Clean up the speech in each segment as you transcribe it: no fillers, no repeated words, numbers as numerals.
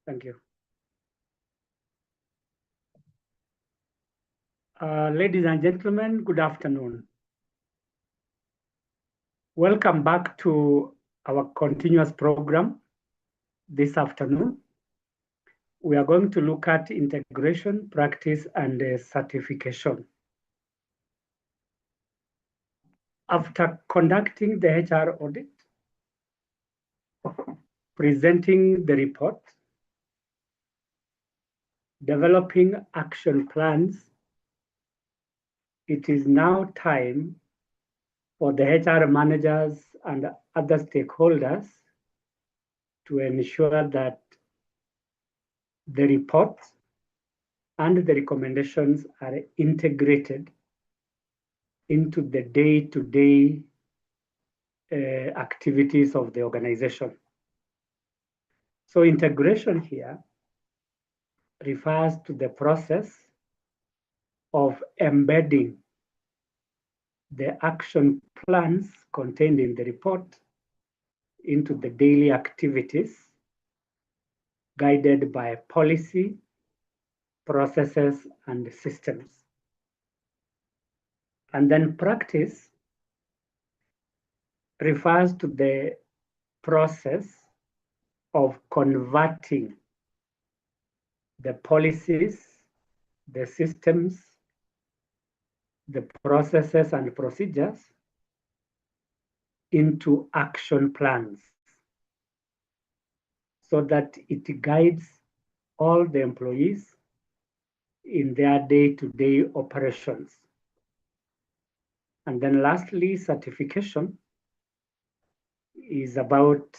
Thank you. Ladies and gentlemen, good afternoon. Welcome back to our continuous program this afternoon. We are going to look at integration, practice, and certification. After conducting the HR audit, presenting the report, developing action plans, it is now time for the HR managers and other stakeholders to ensure that the reports and the recommendations are integrated into the day-to-day activities of the organization. So integration here refers to the process of embedding the action plans contained in the report into the daily activities, guided by policy, processes, and systems. And then practice refers to the process of converting the policies, the systems, the processes and procedures into action plans so that it guides all the employees in their day-to-day operations. And then lastly, certification is about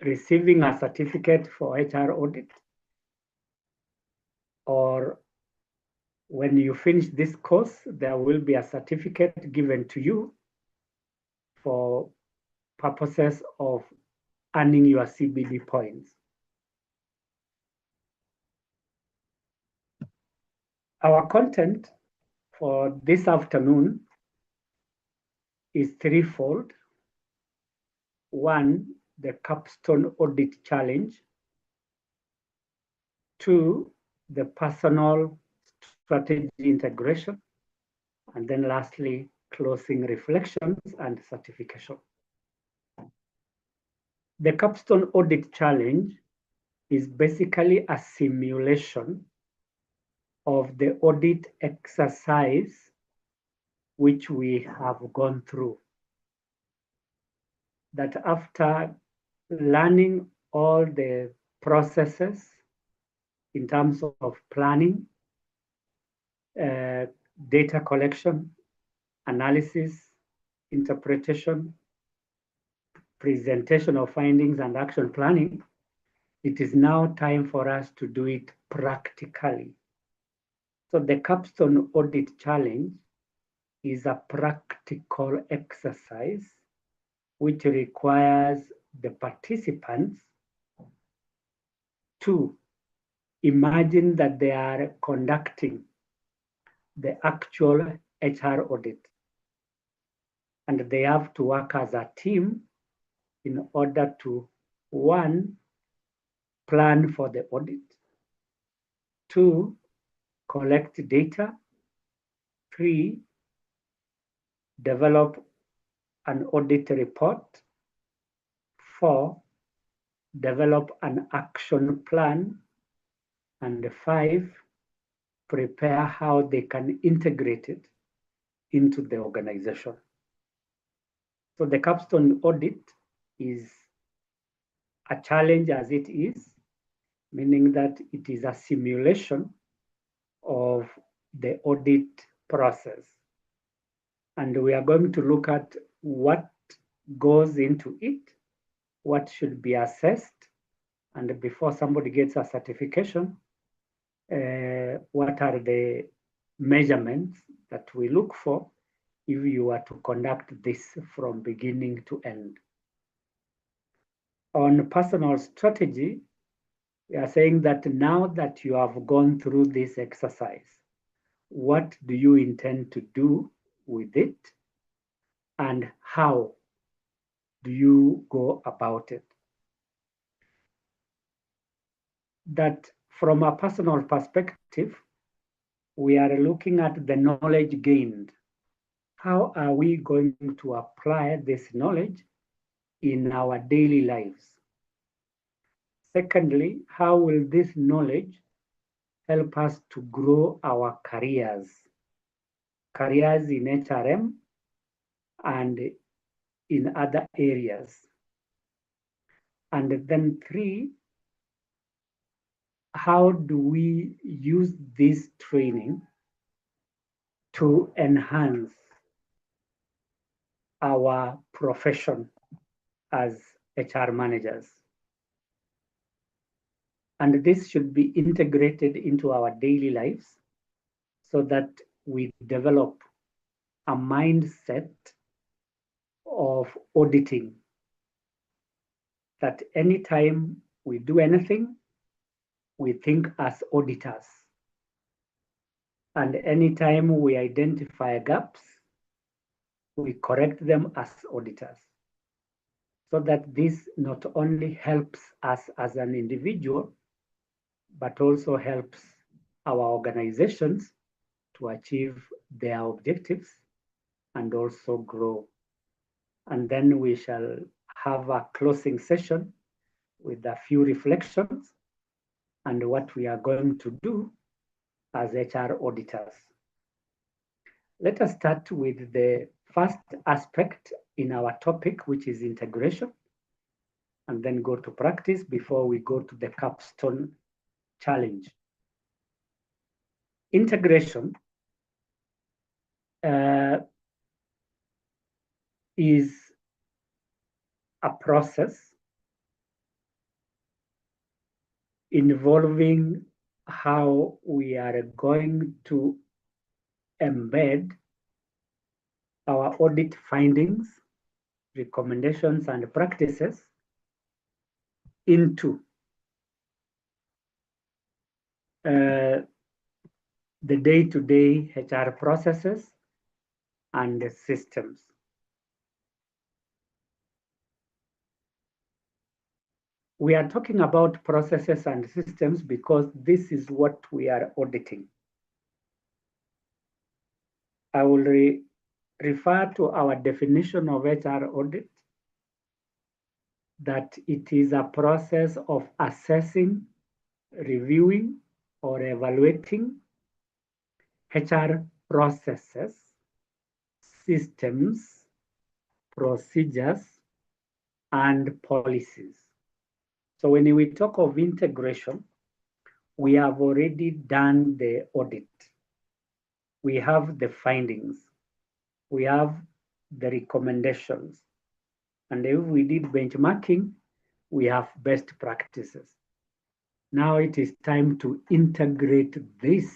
receiving a certificate for HR audit, or when you finish this course, there will be a certificate given to you for purposes of earning your CBD points. Our content for this afternoon is threefold. One, the capstone audit challenge. Two, the personal strategy integration. And then lastly, closing reflections and certification. The capstone audit challenge is basically a simulation of the audit exercise which we have gone through. That after learning all the processes in terms of planning, data collection, analysis, interpretation, presentation of findings and action planning, it is now time for us to do it practically. So the capstone audit challenge is a practical exercise which requires the participants to imagine that they are conducting the actual HR audit. And they have to work as a team in order to, one, plan for the audit, two, collect data, three, develop an audit report, four, develop an action plan, and five, prepare how they can integrate it into the organization. So the capstone audit is a challenge as it is, meaning that it is a simulation of the audit process. And we are going to look at what goes into it, what should be assessed, and before somebody gets a certification, what are the measurements that we look for if you are to conduct this from beginning to end. On personal strategy, we are saying that now that you have gone through this exercise, what do you intend to do with it? And how do you go about it? that from a personal perspective, we are looking at the knowledge gained. How are we going to apply this knowledge in our daily lives? Secondly, how will this knowledge help us to grow our careers in HRM and in other areas? And then three, how do we use this training to enhance our profession as HR managers? And this should be integrated into our daily lives so that we develop a mindset of auditing, that anytime we do anything, we think as auditors. And anytime we identify gaps, we correct them as auditors. So that this not only helps us as an individual, but also helps our organizations to achieve their objectives and also grow. And then we shall have a closing session with a few reflections and what we are going to do as HR auditors. Let us start with the first aspect in our topic, which is integration, and then go to practice before we go to the capstone challenge. Integration is a process involving how we are going to embed our audit findings, recommendations, and practices into the day-to-day HR processes and systems. We are talking about processes and systems because this is what we are auditing. I will refer to our definition of HR audit, that it is a process of assessing, reviewing, or evaluating HR processes, systems, procedures, and policies. So when we talk of integration, we have already done the audit. We have the findings. We have the recommendations. And if we did benchmarking, we have best practices. Now it is time to integrate this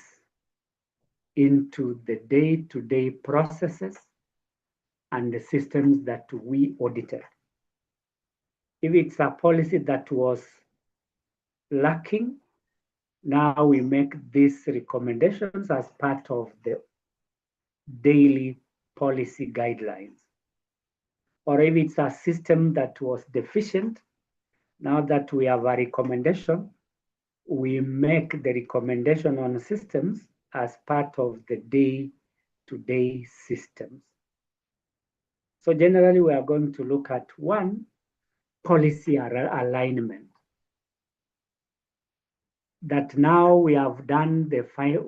into the day-to-day processes and the systems that we audited. If it's a policy that was lacking, now we make these recommendations as part of the daily policy guidelines. Or if it's a system that was deficient, now that we have a recommendation, we make the recommendation on systems as part of the day-to-day systems. So generally, we are going to look at one, policy alignment. That now we have done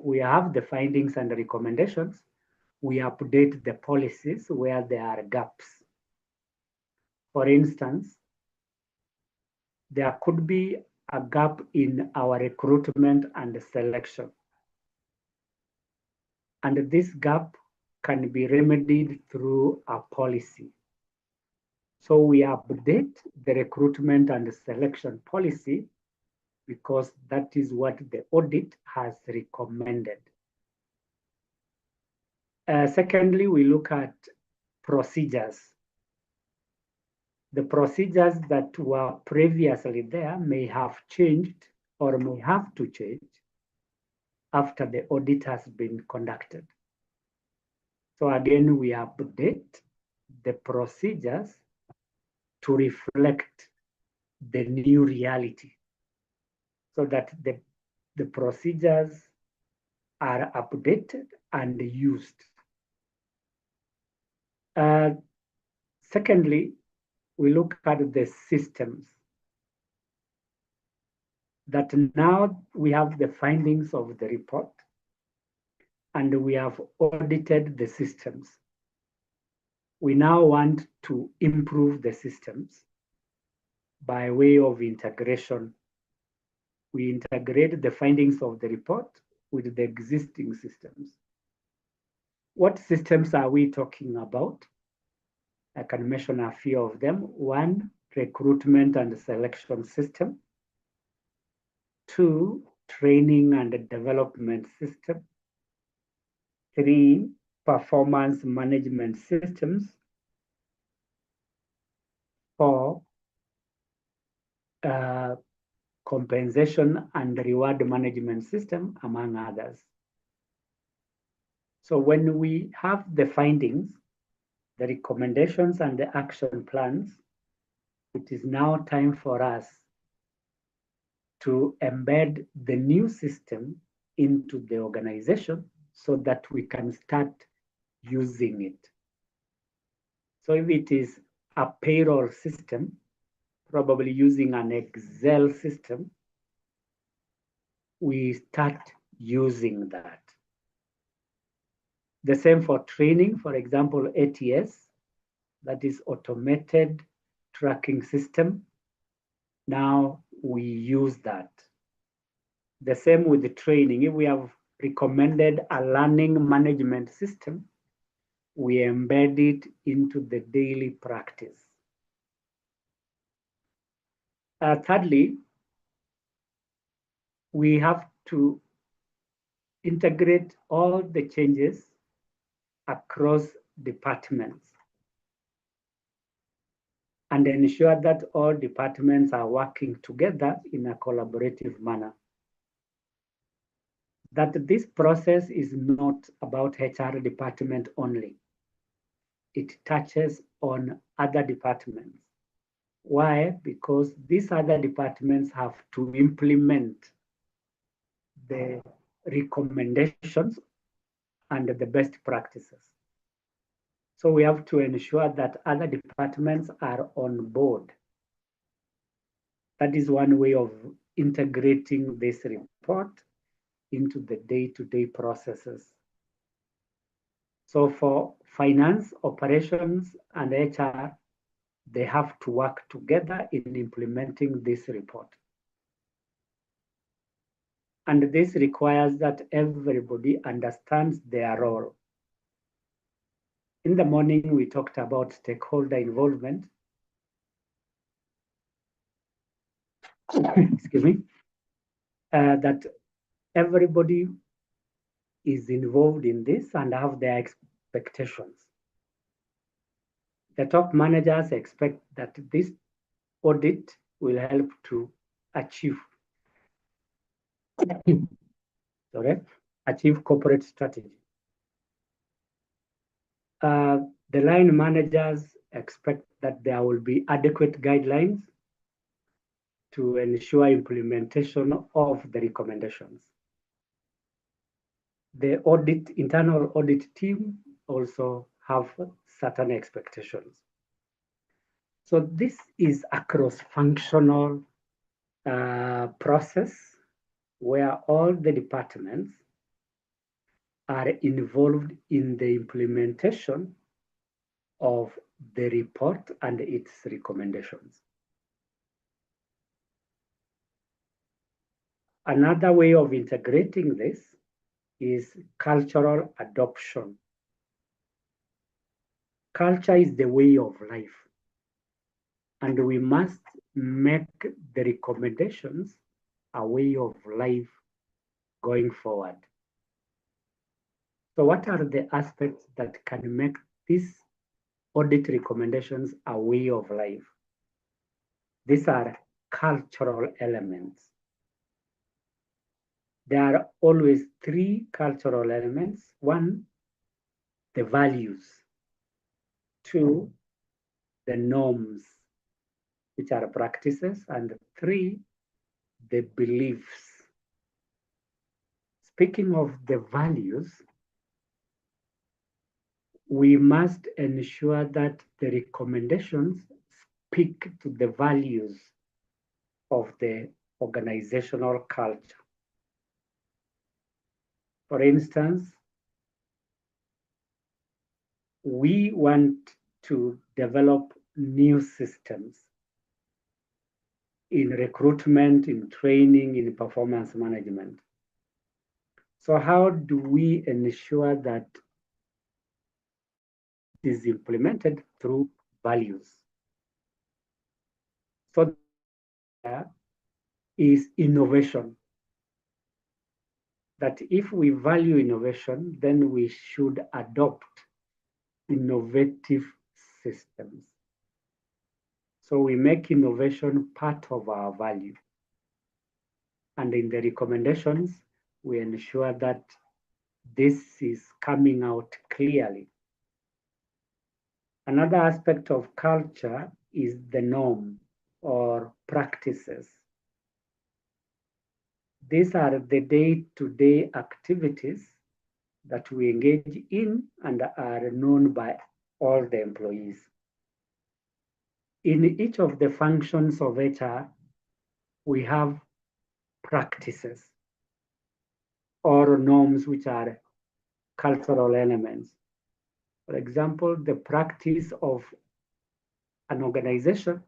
we have the findings and the recommendations. We update the policies where there are gaps. For instance, there could be a gap in our recruitment and selection. And this gap can be remedied through a policy. So we update the recruitment and selection policy because that is what the audit has recommended. Secondly, we look at procedures. The procedures that were previously there may have changed or may have to change after the audit has been conducted. So again, we update the procedures to reflect the new reality. so that the procedures are updated and used. Secondly, we look at the systems. That now we have the findings of the report and we have audited the systems. We now want to improve the systems by way of integration. We integrate the findings of the report with the existing systems. What systems are we talking about? I can mention a few of them. One, recruitment and selection system. Two, training and development system. Three, performance management systems. Four, compensation and reward management system, among others. So when we have the findings, the recommendations and the action plans, it is now time for us to embed the new system into the organization so that we can start using it. So if it is a payroll system, probably using an Excel system, we start using that. The same for training, for example, ATS, that is automated tracking system. Now we use that. The same with the training. If we have recommended a learning management system, we embed it into the daily practice. Thirdly, we have to integrate all the changes across departments and ensure that all departments are working together in a collaborative manner. That this process is not about HR department only. It touches on other departments. Why? Because these other departments have to implement the recommendations and the best practices. So we have to ensure that other departments are on board. That is one way of integrating this report into the day-to-day processes. So for finance, operations, and HR, they have to work together in implementing this report. And this requires that everybody understands their role. In the morning, we talked about stakeholder involvement. Excuse me. That everybody is involved in this and have their expectations. The top managers expect that this audit will help to achieve corporate strategy. The line managers expect that there will be adequate guidelines to ensure implementation of the recommendations. The internal audit team also have certain expectations. So this is a cross-functional process where all the departments are involved in the implementation of the report and its recommendations. Another way of integrating this is cultural adoption. Culture is the way of life, and we must make the recommendations a way of life going forward. So what are the aspects that can make these audit recommendations a way of life? These are cultural elements. There are always three cultural elements. One, the values. Two, the norms, which are practices. And three, the beliefs. Speaking of the values, we must ensure that the recommendations speak to the values of the organizational culture. For instance, we want to develop new systems in recruitment, in training, in performance management. So how do we ensure that it is implemented through values? So there is innovation. That if we value innovation, then we should adopt innovative systems. So we make innovation part of our value. And in the recommendations, we ensure that this is coming out clearly. Another aspect of culture is the norm or practices. These are the day-to-day activities that we engage in and are known by all the employees. In each of the functions of HR, we have practices or norms which are cultural elements. For example, the practice of an organization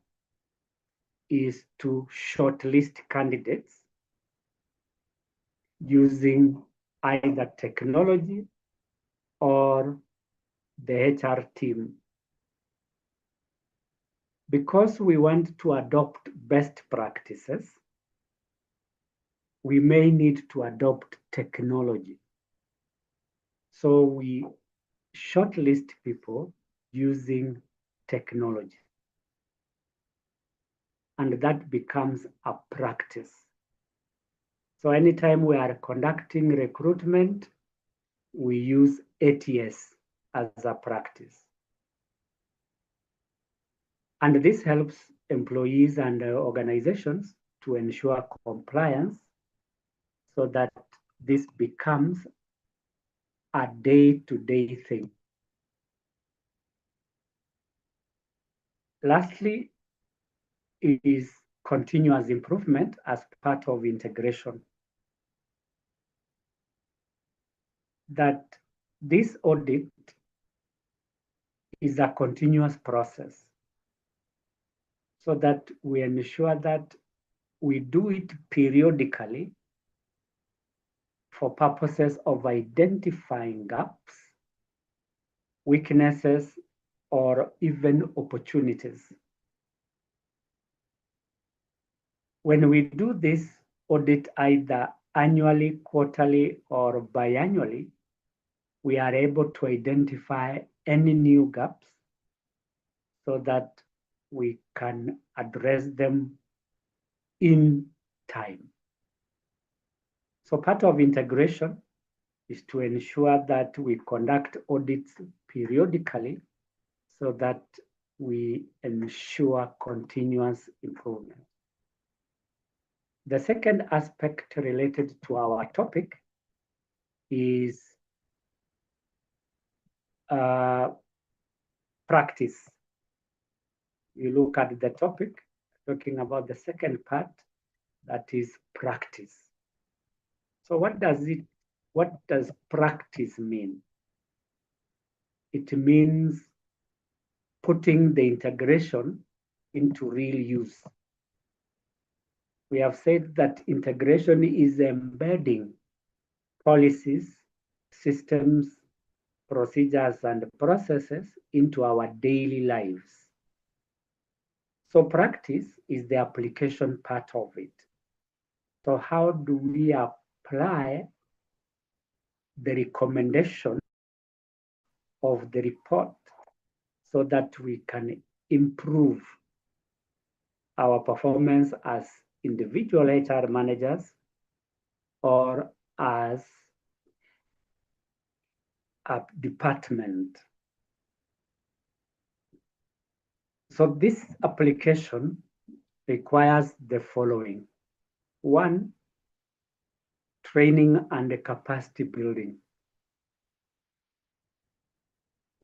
is to shortlist candidates using either technology or the HR team. Because we want to adopt best practices, we may need to adopt technology. So we shortlist people using technology. And that becomes a practice. So anytime we are conducting recruitment, we use ATS as a practice. And this helps employees and organizations to ensure compliance so that this becomes a day-to-day thing. Lastly, is continuous improvement as part of integration. That this audit is a continuous process so that we ensure that we do it periodically for purposes of identifying gaps, weaknesses, or even opportunities. When we do this audit either annually, quarterly, or biannually, we are able to identify any new gaps so that we can address them in time. So part of integration is to ensure that we conduct audits periodically so that we ensure continuous improvement. The second aspect related to our topic is practice. You look at the topic, talking about the second part, that is practice. So what does practice mean? It means putting the integration into real use. We have said that integration is embedding policies, systems, procedures, and processes into our daily lives. So practice is the application part of it. So how do we apply the recommendation of the report so that we can improve our performance as individual HR managers or as a department? So this application requires the following. One, training and capacity building.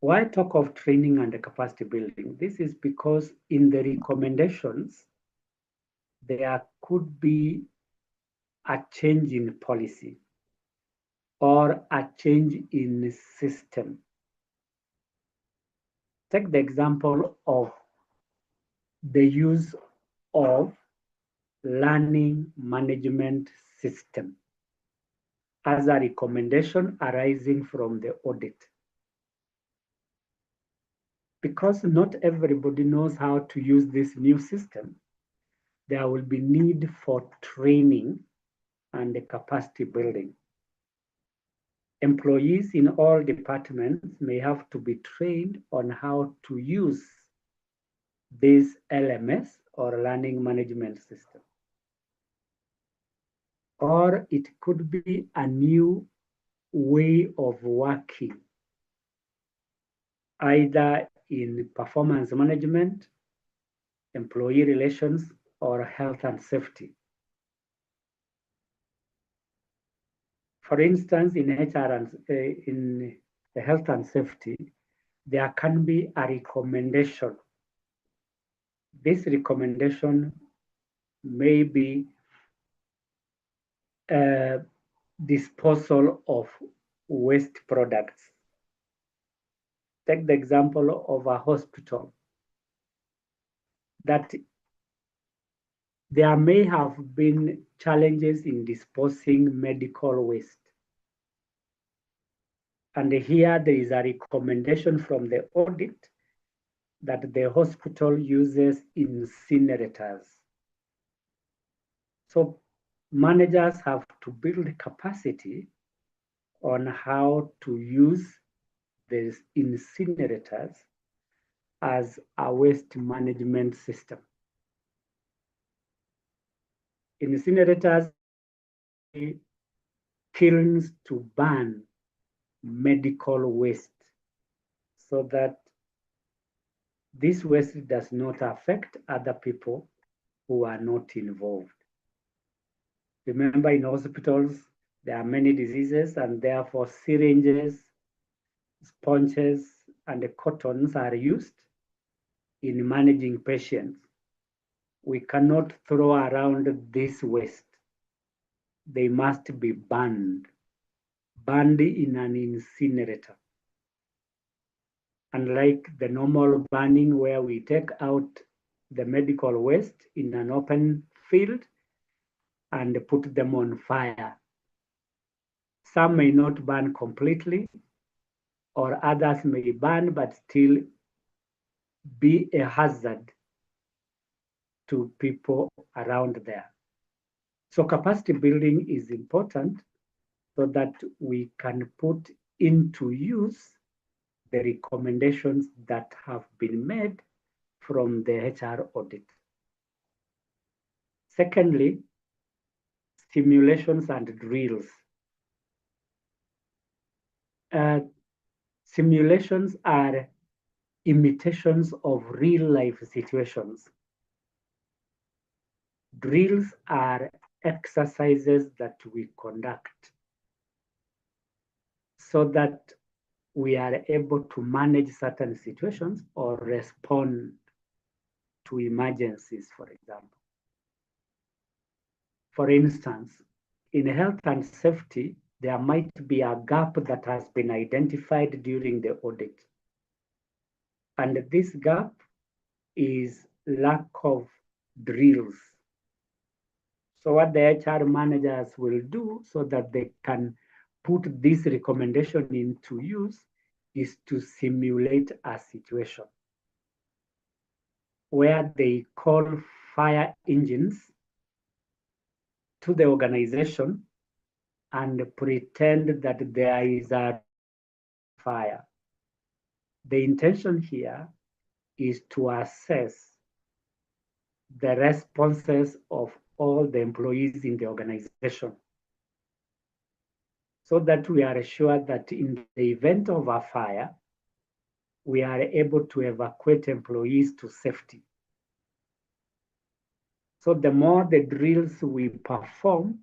Why talk of training and capacity building? This is because in the recommendations, there could be a change in policy or a change in system. Take the example of the use of learning management system as a recommendation arising from the audit. Because not everybody knows how to use this new system, there will be need for training and capacity building. Employees in all departments may have to be trained on how to use this LMS or learning management system. Or it could be a new way of working, either in performance management, employee relations, or health and safety. For instance, in HR and in the health and safety, there can be a recommendation. This recommendation may be disposal of waste products. Take the example of a hospital that there may have been challenges in disposing medical waste. And here there is a recommendation from the audit that the hospital uses incinerators. So managers have to build capacity on how to use these incinerators as a waste management system. Incinerators are kilns to burn medical waste so that this waste does not affect other people who are not involved. Remember, in hospitals, there are many diseases, and therefore syringes, sponges, and cottons are used in managing patients. We cannot throw around this waste. They must be burned in an incinerator. Unlike the normal burning where we take out the medical waste in an open field and put them on fire. Some may not burn completely, or others may burn but still be a hazard to people around there. So capacity building is important so that we can put into use the recommendations that have been made from the HR audit. Secondly, simulations and drills. Simulations are imitations of real life situations. Drills are exercises that we conduct so that we are able to manage certain situations or respond to emergencies, for example. For instance, in health and safety, there might be a gap that has been identified during the audit. And this gap is lack of drills. So what the HR managers will do so that they can put this recommendation into use is to simulate a situation where they call fire engines to the organization and pretend that there is a fire. The intention here is to assess the responses of all the employees in the organization so that we are sure that in the event of a fire, we are able to evacuate employees to safety. So the more the drills we perform,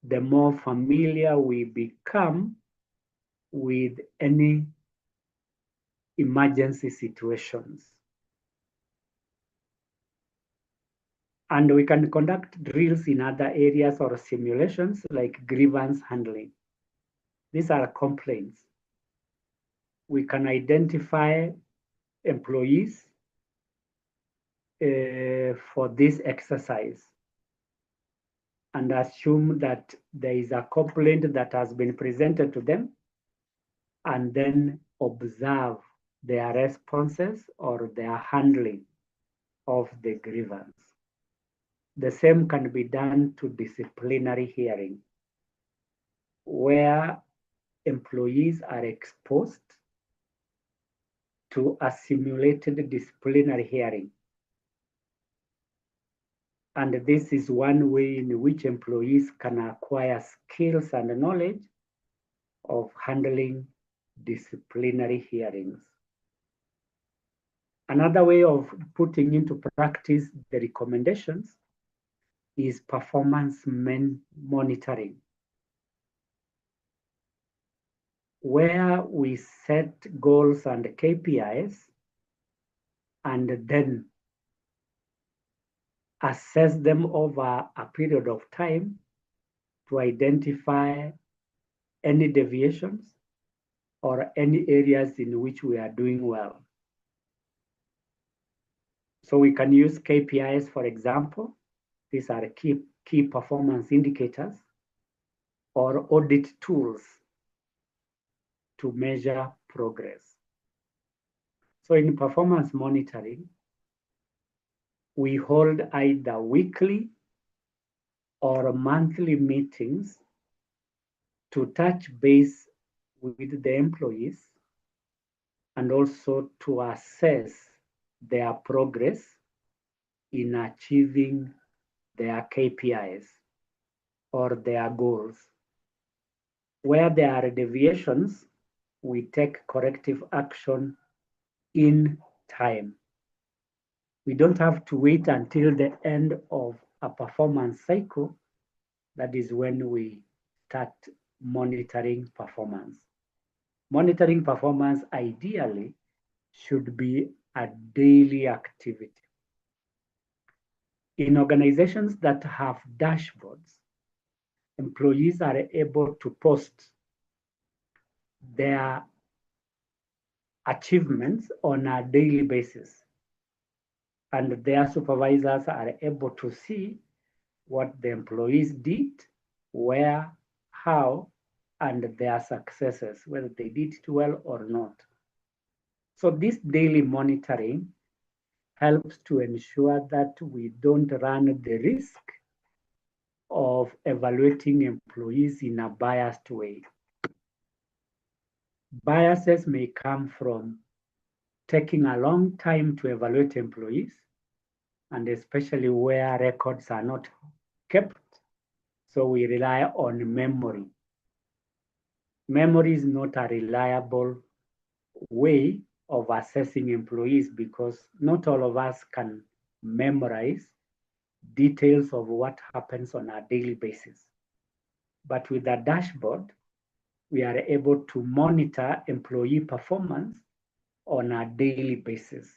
the more familiar we become with any emergency situations. And we can conduct drills in other areas or simulations like grievance handling. These are complaints. We can identify employees for this exercise and assume that there is a complaint that has been presented to them, and then observe their responses or their handling of the grievance. The same can be done to disciplinary hearing, where employees are exposed to a simulated disciplinary hearing. And this is one way in which employees can acquire skills and knowledge of handling disciplinary hearings. Another way of putting into practice the recommendations is performance monitoring, where we set goals and KPIs and then assess them over a period of time to identify any deviations or any areas in which we are doing well. So we can use KPIs, for example. These are key performance indicators, or audit tools to measure progress. So in performance monitoring, we hold either weekly or monthly meetings to touch base with the employees and also to assess their progress in achieving their KPIs or their goals. Where there are deviations, we take corrective action in time. We don't have to wait until the end of a performance cycle. That is when we start monitoring performance. Monitoring performance ideally should be a daily activity. In organizations that have dashboards, employees are able to post their achievements on a daily basis, and their supervisors are able to see what the employees did, where, how, and their successes, whether they did it well or not. So this daily monitoring helps to ensure that we don't run the risk of evaluating employees in a biased way. Biases may come from taking a long time to evaluate employees, and especially where records are not kept, so we rely on memory. Memory is not a reliable way of assessing employees because not all of us can memorize details of what happens on a daily basis. But with a dashboard, we are able to monitor employee performance on a daily basis.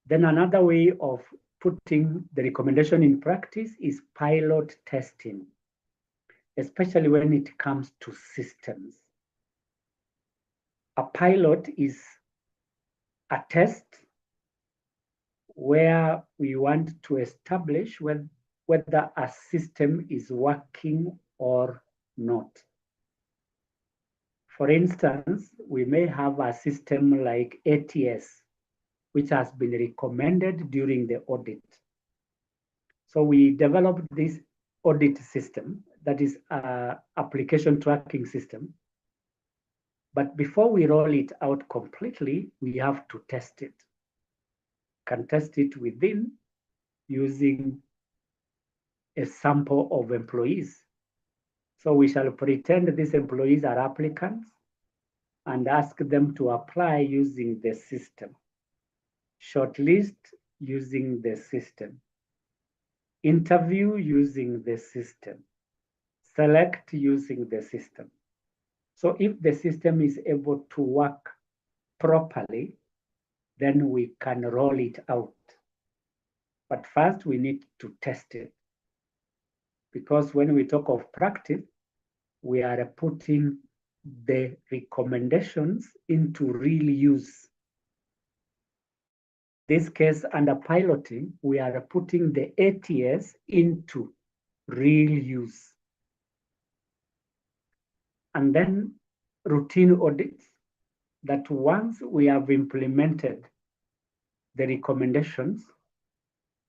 Then another way of putting the recommendation in practice is pilot testing, especially when it comes to systems. A pilot is a test where we want to establish whether a system is working or not. For instance, we may have a system like ATS, which has been recommended during the audit. So we developed this audit system, that is an application tracking system. But before we roll it out completely, we have to test it. Can test it within using a sample of employees. So we shall pretend these employees are applicants and ask them to apply using the system. Shortlist using the system, interview using the system, select using the system. So if the system is able to work properly, then we can roll it out. But first we need to test it. Because when we talk of practice, we are putting the recommendations into real use. In this case, under piloting, we are putting the ATS into real use. And then routine audits, that once we have implemented the recommendations,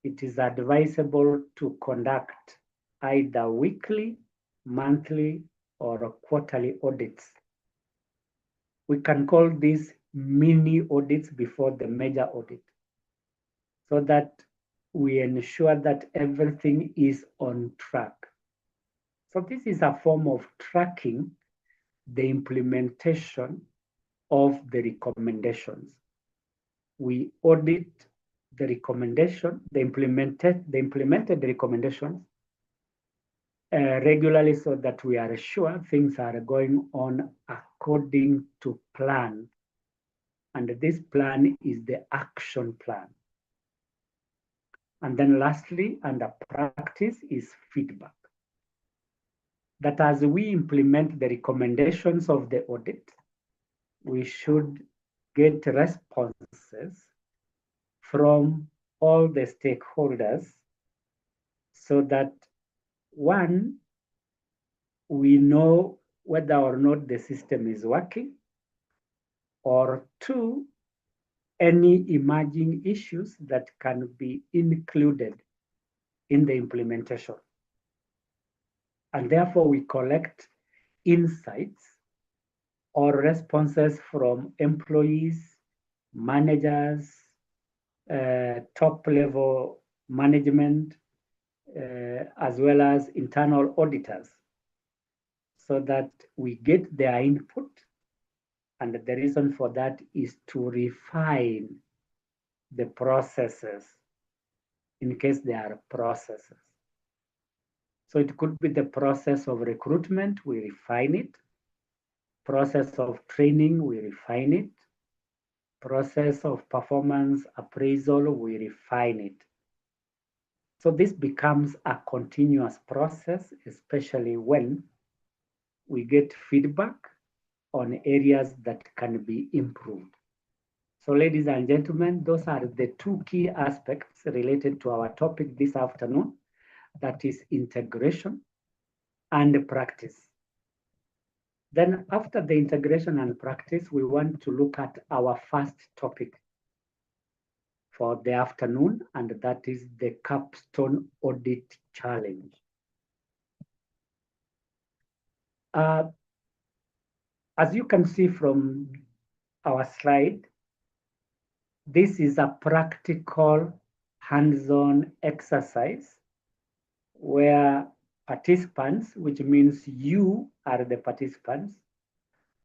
it is advisable to conduct either weekly, monthly, or quarterly audits. We can call these mini audits before the major audit, so that we ensure that everything is on track. So this is a form of tracking the implementation of the recommendations. We audit the recommendation, the implemented recommendations regularly, so that we are sure things are going on according to plan. And this plan is the action plan. And then lastly, under practice, is feedback. That as we implement the recommendations of the audit, we should get responses from all the stakeholders, so that one, we know whether or not the system is working, or two, any emerging issues that can be included in the implementation. And therefore we collect insights or responses from employees, managers, top level management, as well as internal auditors, so that we get their input. And the reason for that is to refine the processes, in case there are processes. So it could be the process of recruitment, we refine it. Process of training, we refine it. Process of performance appraisal, we refine it. So this becomes a continuous process, especially when we get feedback on areas that can be improved. So ladies and gentlemen, those are the two key aspects related to our topic this afternoon, that is integration and practice. Then after the integration and practice, we want to look at our first topic for the afternoon, and that is the capstone audit challenge. As you can see from our slide, this is a practical hands-on exercise where participants, which means you are the participants,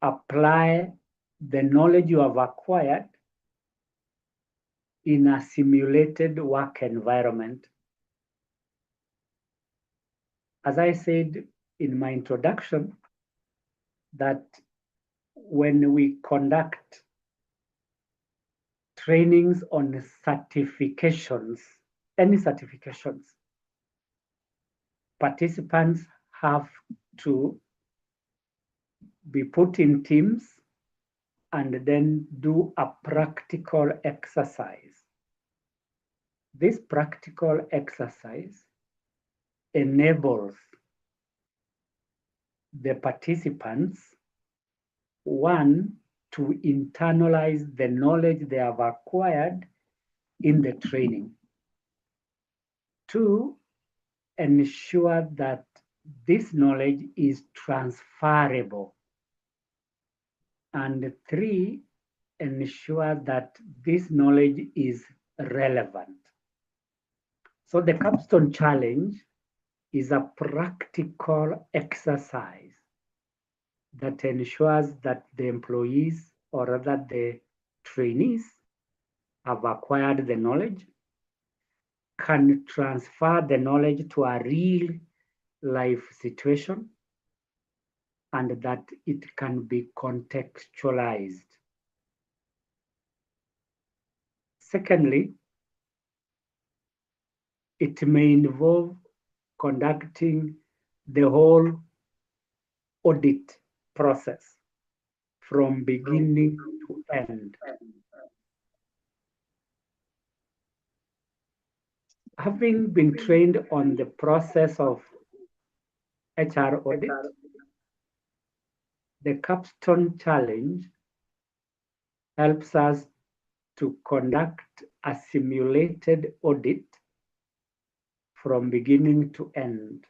apply the knowledge you have acquired in a simulated work environment. As I said in my introduction, that when we conduct trainings on certifications, any certifications, participants have to be put in teams and then do a practical exercise. This practical exercise enables the participants, one, to internalize the knowledge they have acquired in the training. Two, ensure that this knowledge is transferable. And three, ensure that this knowledge is relevant. So the capstone challenge is a practical exercise that ensures that the employees, or rather the trainees, have acquired the knowledge can transfer the knowledge to a real life situation and that it can be contextualized. Secondly, it may involve conducting the whole audit process from beginning to end. Having been trained on the process of HR audit, the Capstone Challenge helps us to conduct a simulated audit from beginning to end.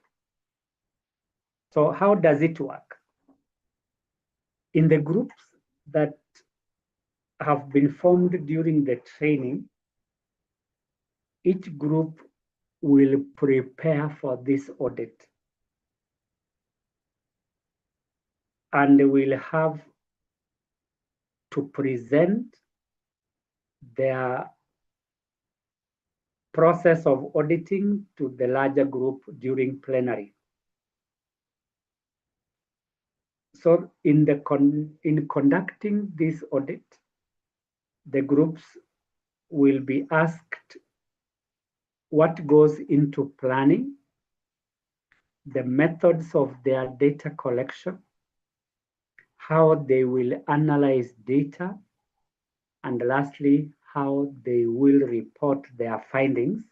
So how does it work? In the groups that have been formed during the training, each group will prepare for this audit and will have to present their process of auditing to the larger group during plenary. So in conducting this audit, the groups will be asked what goes into planning, the methods of their data collection, how they will analyze data, and lastly, how they will report their findings,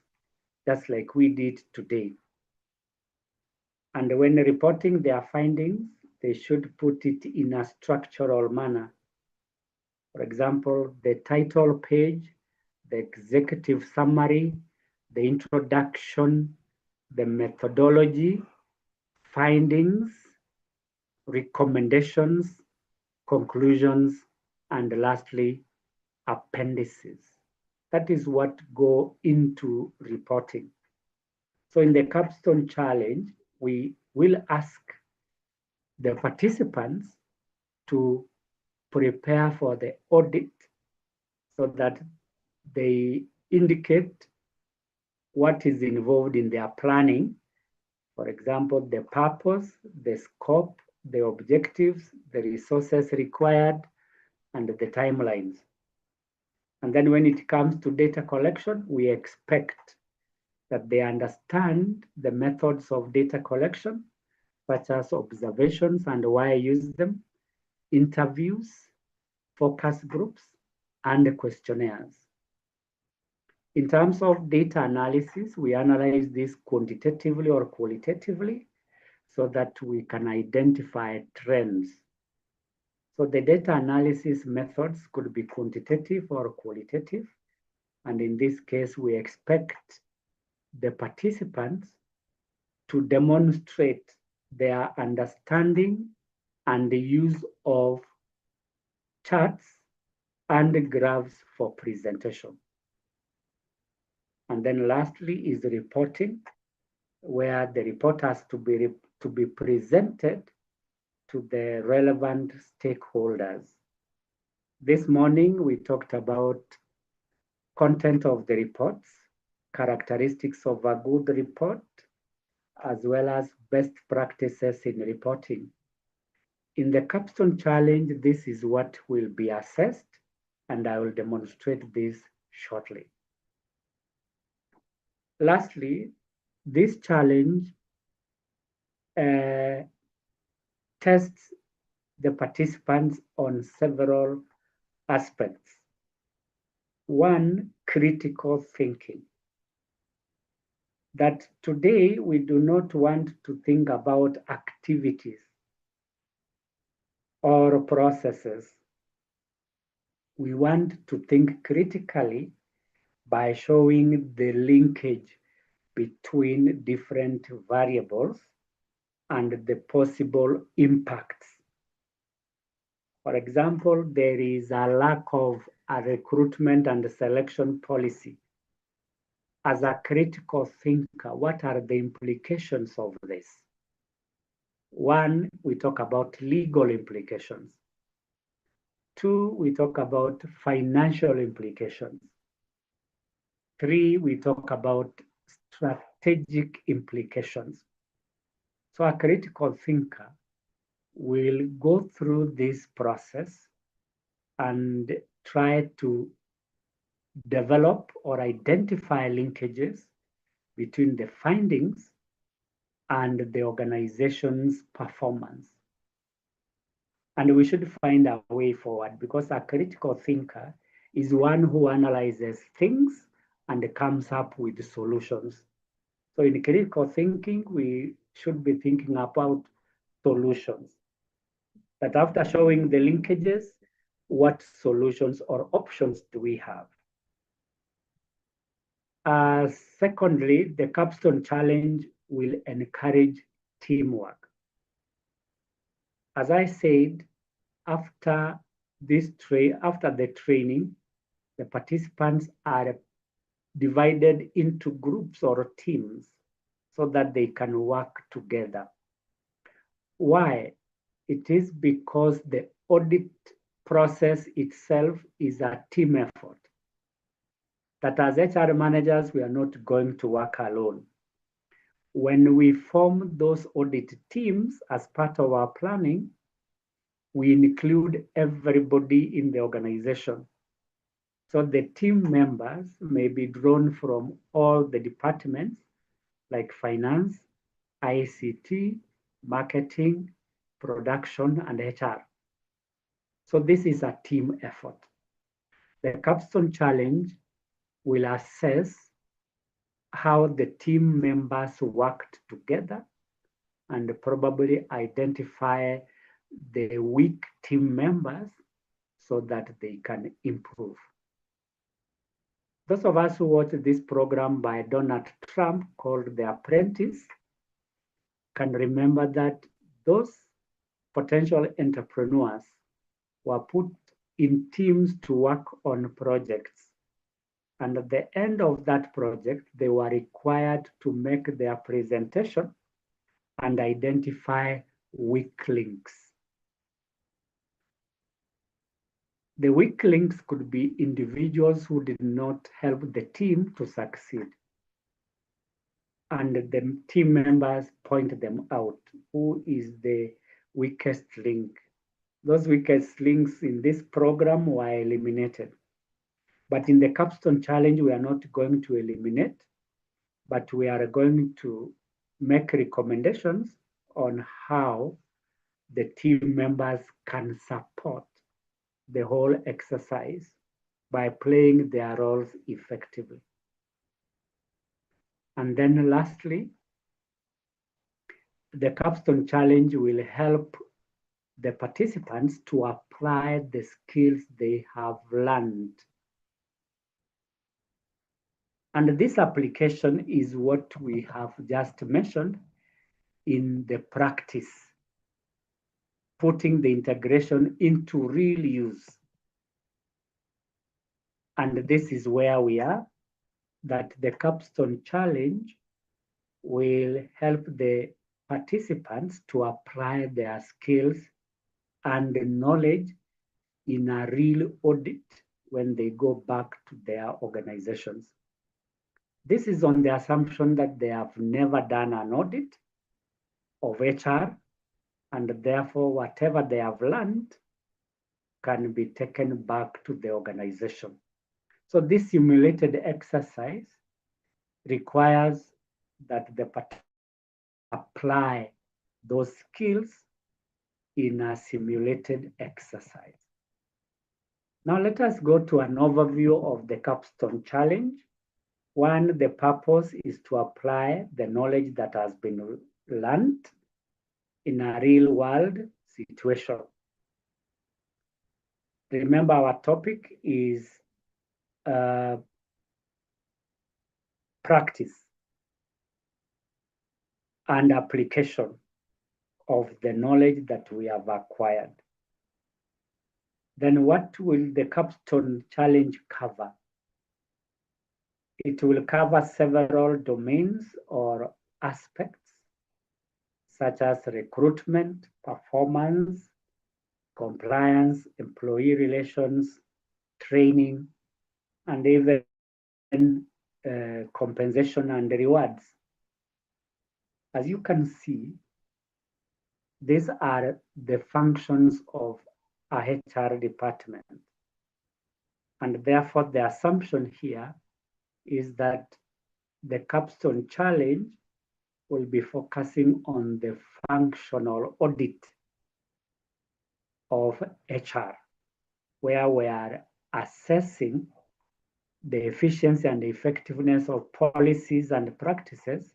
just like we did today. And when reporting their findings, they should put it in a structural manner. For example, the title page, the executive summary, the introduction, the methodology, findings, recommendations, conclusions, and lastly, appendices. That is what go into reporting. So in the Capstone Challenge, we will ask the participants to prepare for the audit so that they indicate what is involved in their planning. For example, the purpose, the scope, the objectives, the resources required, and the timelines. And then when it comes to data collection, we expect that they understand the methods of data collection, such as observations and why I use them, interviews, focus groups, and questionnaires. In terms of data analysis, we analyze this quantitatively or qualitatively so that we can identify trends. So the data analysis methods could be quantitative or qualitative. And in this case, we expect the participants to demonstrate their understanding and the use of charts and graphs for presentation. And then lastly is reporting, where the report has to be presented to the relevant stakeholders. This morning, we talked about content of the reports, characteristics of a good report, as well as best practices in reporting. In the Capstone Challenge, this is what will be assessed, and I will demonstrate this shortly. Lastly, this challenge tests the participants on several aspects. One, critical thinking. That today we do not want to think about activities or processes. We want to think critically by showing the linkage between different variables and the possible impacts. For example, there is a lack of a recruitment and selection policy. As a critical thinker, what are the implications of this? One, we talk about legal implications. Two, we talk about financial implications. Three, we talk about strategic implications. So a critical thinker will go through this process and try to develop or identify linkages between the findings and the organization's performance. And we should find a way forward, because a critical thinker is one who analyzes things and comes up with solutions. So in critical thinking, we should be thinking about solutions. That after showing the linkages, what solutions or options do we have? Secondly, the capstone challenge will encourage teamwork. As I said, after the training, the participants are divided into groups or teams so that they can work together. Why? It is because the audit process itself is a team effort. That as HR managers, we are not going to work alone. When we form those audit teams as part of our planning, we include everybody in the organization. So the team members may be drawn from all the departments like finance, ICT, marketing, production, and HR. So this is a team effort. The capstone challenge will assess how the team members worked together and probably identify the weak team members so that they can improve. Those of us who watched this program by Donald Trump called The Apprentice can remember that those potential entrepreneurs were put in teams to work on projects. And at the end of that project, they were required to make their presentation and identify weak links. The weak links could be individuals who did not help the team to succeed. And the team members point them out. Who is the weakest link? Those weakest links in this program were eliminated. But in the capstone challenge, we are not going to eliminate, but we are going to make recommendations on how the team members can support the whole exercise by playing their roles effectively. And then lastly, the capstone challenge will help the participants to apply the skills they have learned. And this application is what we have just mentioned in the practice, putting the integration into real use. And this is where we are, that the capstone challenge will help the participants to apply their skills and knowledge in a real audit when they go back to their organizations. This is on the assumption that they have never done an audit of HR, and therefore whatever they have learned can be taken back to the organization. So this simulated exercise requires that the participants apply those skills in a simulated exercise. Now let us go to an overview of the capstone challenge. One, the purpose is to apply the knowledge that has been learned in a real world situation. Remember, our topic is practice and application of the knowledge that we have acquired. Then what will the capstone challenge cover? It will cover several domains or aspects, such as recruitment, performance, compliance, employee relations, training, and even compensation and rewards. As you can see, these are the functions of a HR department. And therefore, the assumption here is that the capstone challenge will be focusing on the functional audit of HR, where we are assessing the efficiency and effectiveness of policies and practices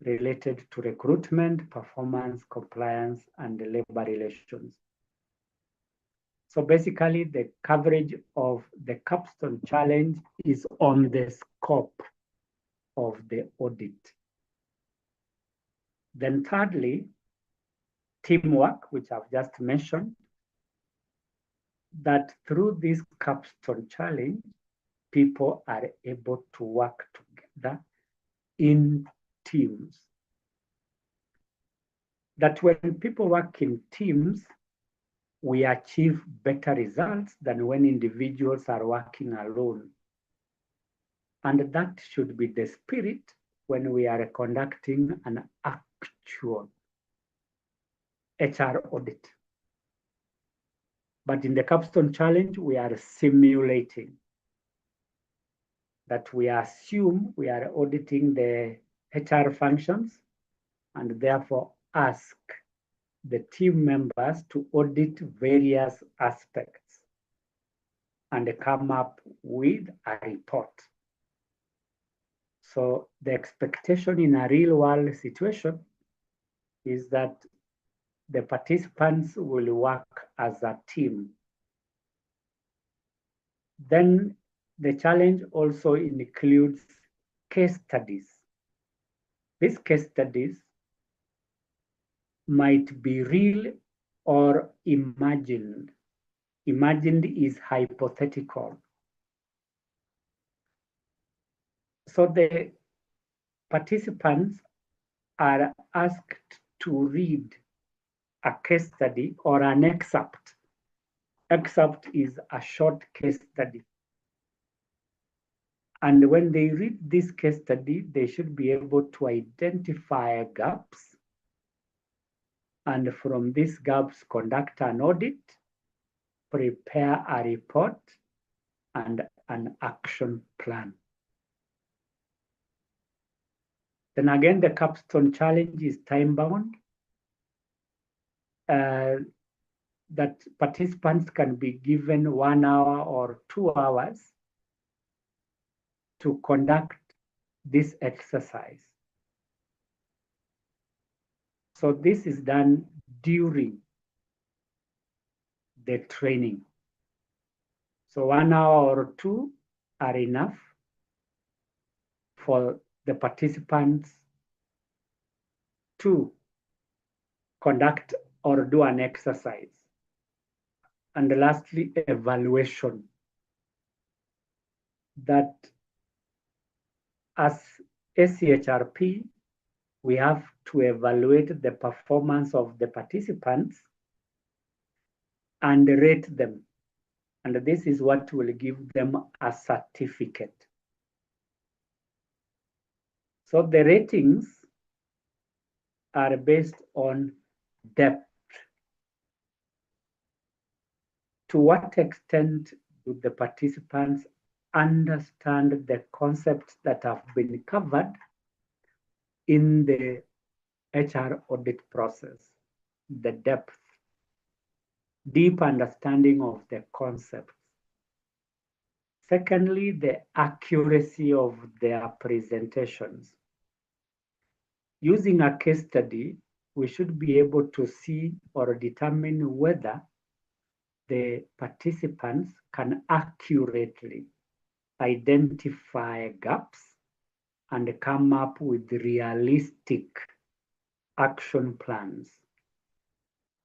related to recruitment, performance, compliance, and labor relations. So basically, the coverage of the capstone challenge is on the scope of the audit. Then thirdly, teamwork, which I've just mentioned, that through this capstone challenge, people are able to work together in teams. That when people work in teams, we achieve better results than when individuals are working alone. And that should be the spirit when we are conducting an actual HR audit. But in the capstone challenge, we are simulating that we assume we are auditing the HR functions and therefore ask the team members to audit various aspects and come up with a report. So the expectation in a real world situation is that the participants will work as a team. Then the challenge also includes case studies. These case studies might be real or imagined. Imagined is hypothetical. So the participants are asked to read a case study or an excerpt. Excerpt is a short case study. And when they read this case study, they should be able to identify gaps. And from these gaps, conduct an audit, prepare a report, and an action plan. Then again, the capstone challenge is time-bound. That participants can be given 1 hour or 2 hours to conduct this exercise. So this is done during the training. So 1 hour or 2 are enough for the participants to conduct or do an exercise. And lastly, evaluation. That as ACHRP, we have to evaluate the performance of the participants and rate them. And this is what will give them a certificate. So the ratings are based on depth. To what extent do the participants understand the concepts that have been covered in the HR audit process? The depth, deep understanding of the concepts. Secondly, the accuracy of their presentations. Using a case study, we should be able to see or determine whether the participants can accurately identify gaps and come up with realistic action plans.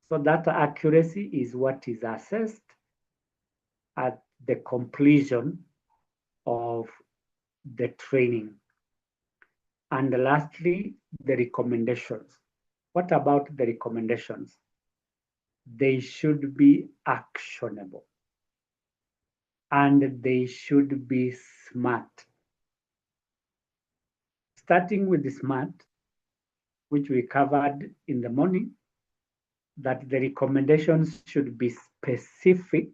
So that accuracy is what is assessed at the completion of the training. And lastly, the recommendations. What about the recommendations? They should be actionable and they should be smart. starting with the SMART, which we covered in the morning, that the recommendations should be specific,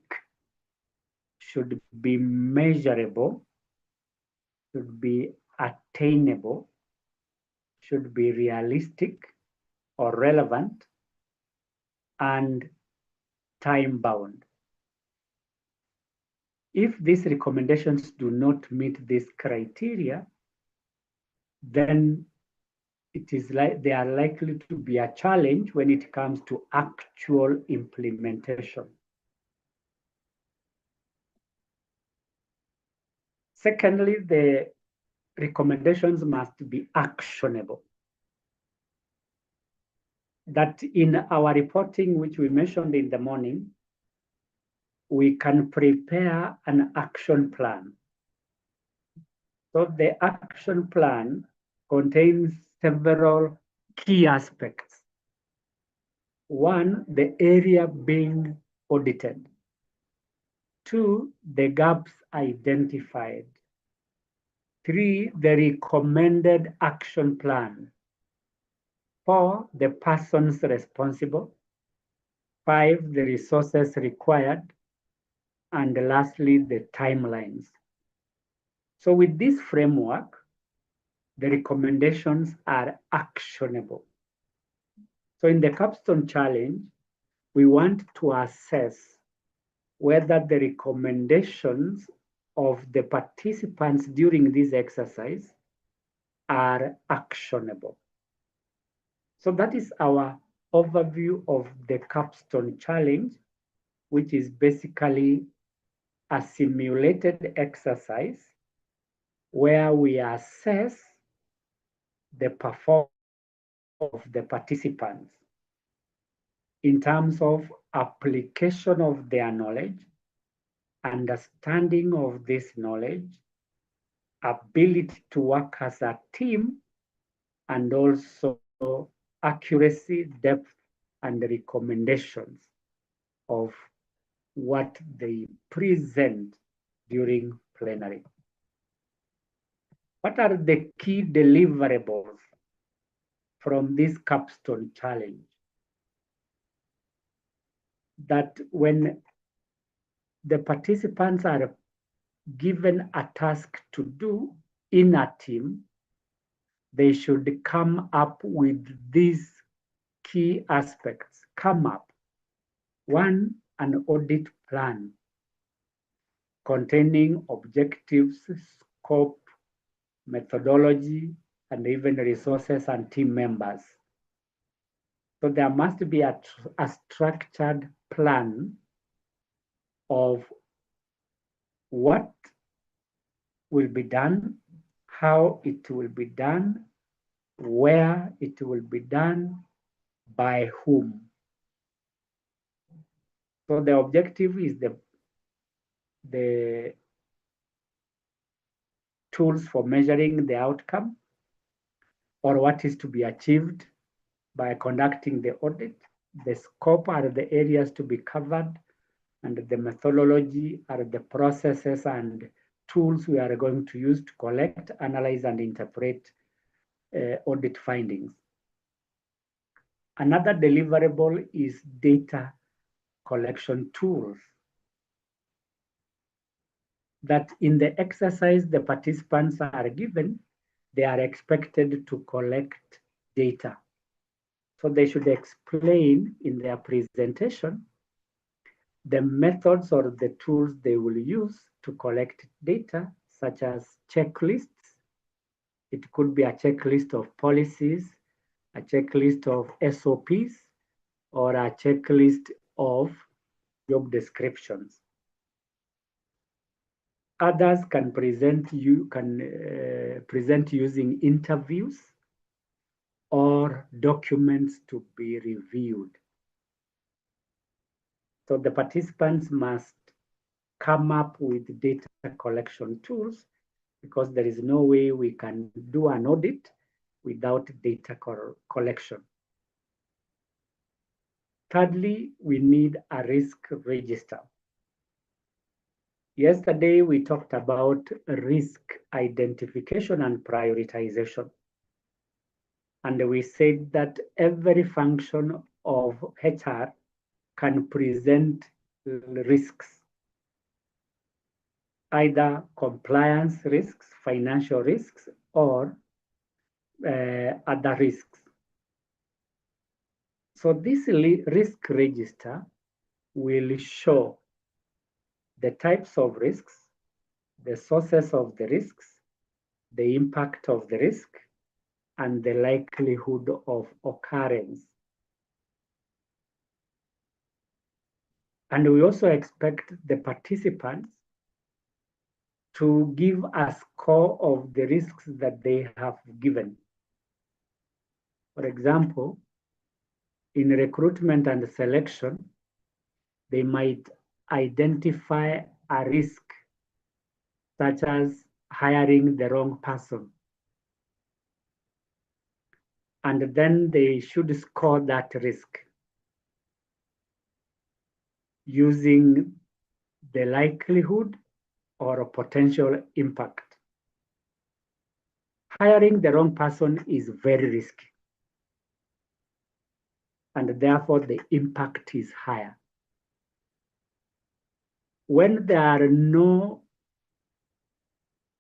should be measurable, should be attainable, should be realistic or relevant, and time-bound. If these recommendations do not meet this criteria, then it is like they are likely to be a challenge when it comes to actual implementation. Secondly, the recommendations must be actionable. That in our reporting, which we mentioned in the morning, we can prepare an action plan. So the action plan contains several key aspects. One, the area being audited. Two, the gaps identified. Three, the recommended action plan. Four, the persons responsible. Five, the resources required. And lastly, the timelines. So with this framework, the recommendations are actionable. So in the capstone challenge, we want to assess whether the recommendations of the participants during this exercise are actionable. So that is our overview of the capstone challenge, which is basically a simulated exercise where we assess the performance of the participants in terms of application of their knowledge, understanding of this knowledge, ability to work as a team, and also accuracy, depth, and recommendations of what they present during plenary. What are the key deliverables from this capstone challenge? That when the participants are given a task to do in a team, they should come up with these key aspects. Come up. One, an audit plan containing objectives, scope, methodology, and even resources and team members. So there must be a structured plan of what will be done, how it will be done, where it will be done, by whom. So the objective is the tools for measuring the outcome or what is to be achieved by conducting the audit. The scope are the areas to be covered, and the methodology are the processes and tools we are going to use to collect, analyze, and interpret audit findings. Another deliverable is data collection tools. That in the exercise the participants are given, they are expected to collect data. So they should explain in their presentation the methods or the tools they will use to collect data, such as checklists. It could be a checklist of policies, a checklist of SOPs, or a checklist of job descriptions. Others can present using interviews or documents to be reviewed. So the participants must come up with data collection tools, because there is no way we can do an audit without data collection. Thirdly, we need a risk register. Yesterday, we talked about risk identification and prioritization. And we said that every function of HR can present risks, either compliance risks, financial risks, or other risks. So this risk register will show the types of risks, the sources of the risks, the impact of the risk, and the likelihood of occurrence. And we also expect the participants to give a score of the risks that they have given. For example, in recruitment and selection, they might identify a risk such as hiring the wrong person. And then they should score that risk using the likelihood or a potential impact. Hiring the wrong person is very risky, and therefore the impact is higher. When there are no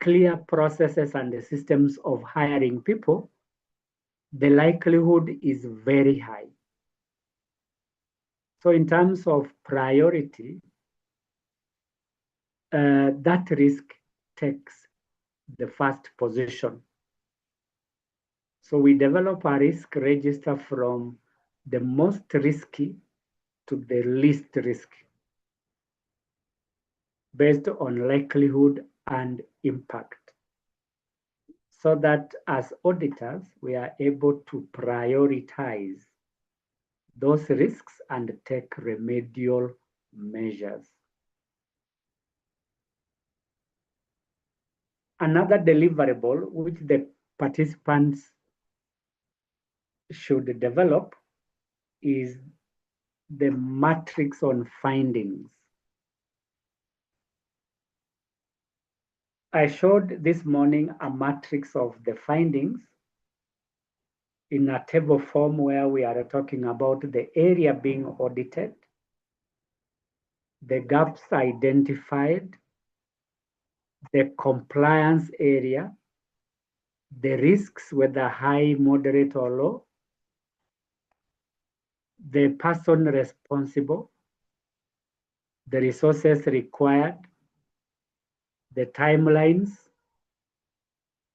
clear processes and systems of hiring people, the likelihood is very high. So in terms of priority, that risk takes the first position. So we develop a risk register from the most risky to the least risky, based on likelihood and impact, so that as auditors, we are able to prioritize those risks and take remedial measures. Another deliverable which the participants should develop is the matrix on findings. I showed this morning a matrix of the findings in a table form where we are talking about the area being audited, the gaps identified, the compliance area, the risks, whether high, moderate, or low, the person responsible, the resources required, the timelines,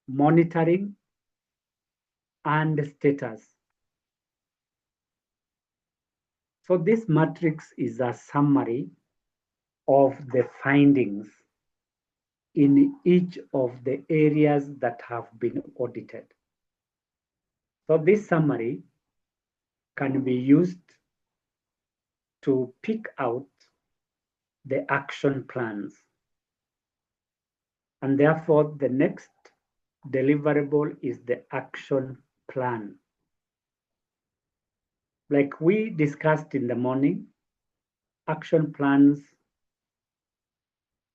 monitoring, and status. So this matrix is a summary of the findings in each of the areas that have been audited. So this summary can be used to pick out the action plans. And therefore, the next deliverable is the action plan. Like we discussed in the morning, action plans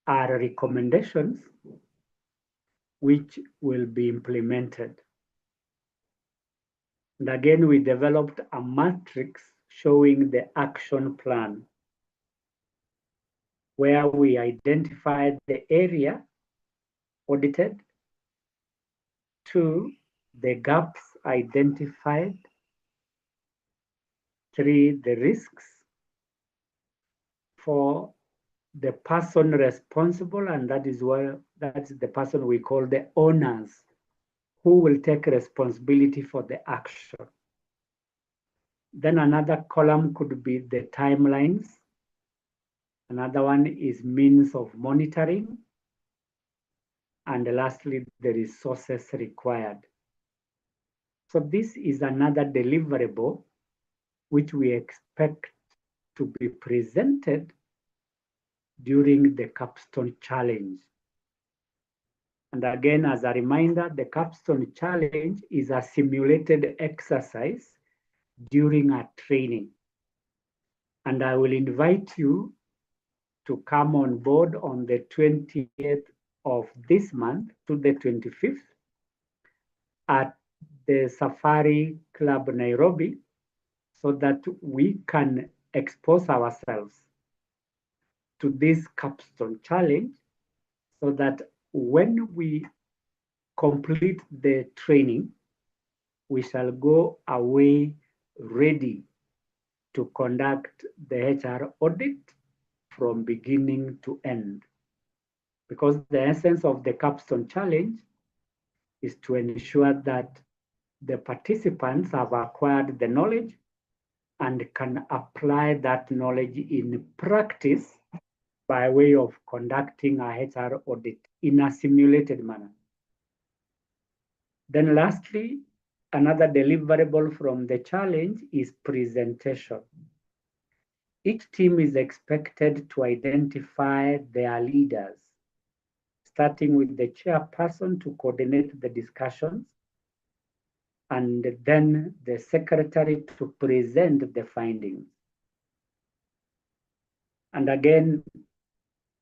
are recommendations which will be implemented. And again, we developed a matrix showing the action plan, where we identified the area audited, 2, the gaps identified, 3, the risks, 4, the person responsible, and that's the person we call the owners, who will take responsibility for the action. Then another column could be the timelines. Another one is means of monitoring. And lastly, the resources required. So this is another deliverable which we expect to be presented during the capstone challenge. And again, as a reminder, the capstone challenge is a simulated exercise during a training. And I will invite you to come on board on the 20th of this month to the 25th at the Safari Club Nairobi so that we can expose ourselves to this capstone challenge so that when we complete the training, we shall go away ready to conduct the HR audit from beginning to end. Because the essence of the capstone challenge is to ensure that the participants have acquired the knowledge and can apply that knowledge in practice by way of conducting a HR audit in a simulated manner. Then lastly, another deliverable from the challenge is presentation. Each team is expected to identify their leaders, starting with the chairperson to coordinate the discussions, and then the secretary to present the findings. And again,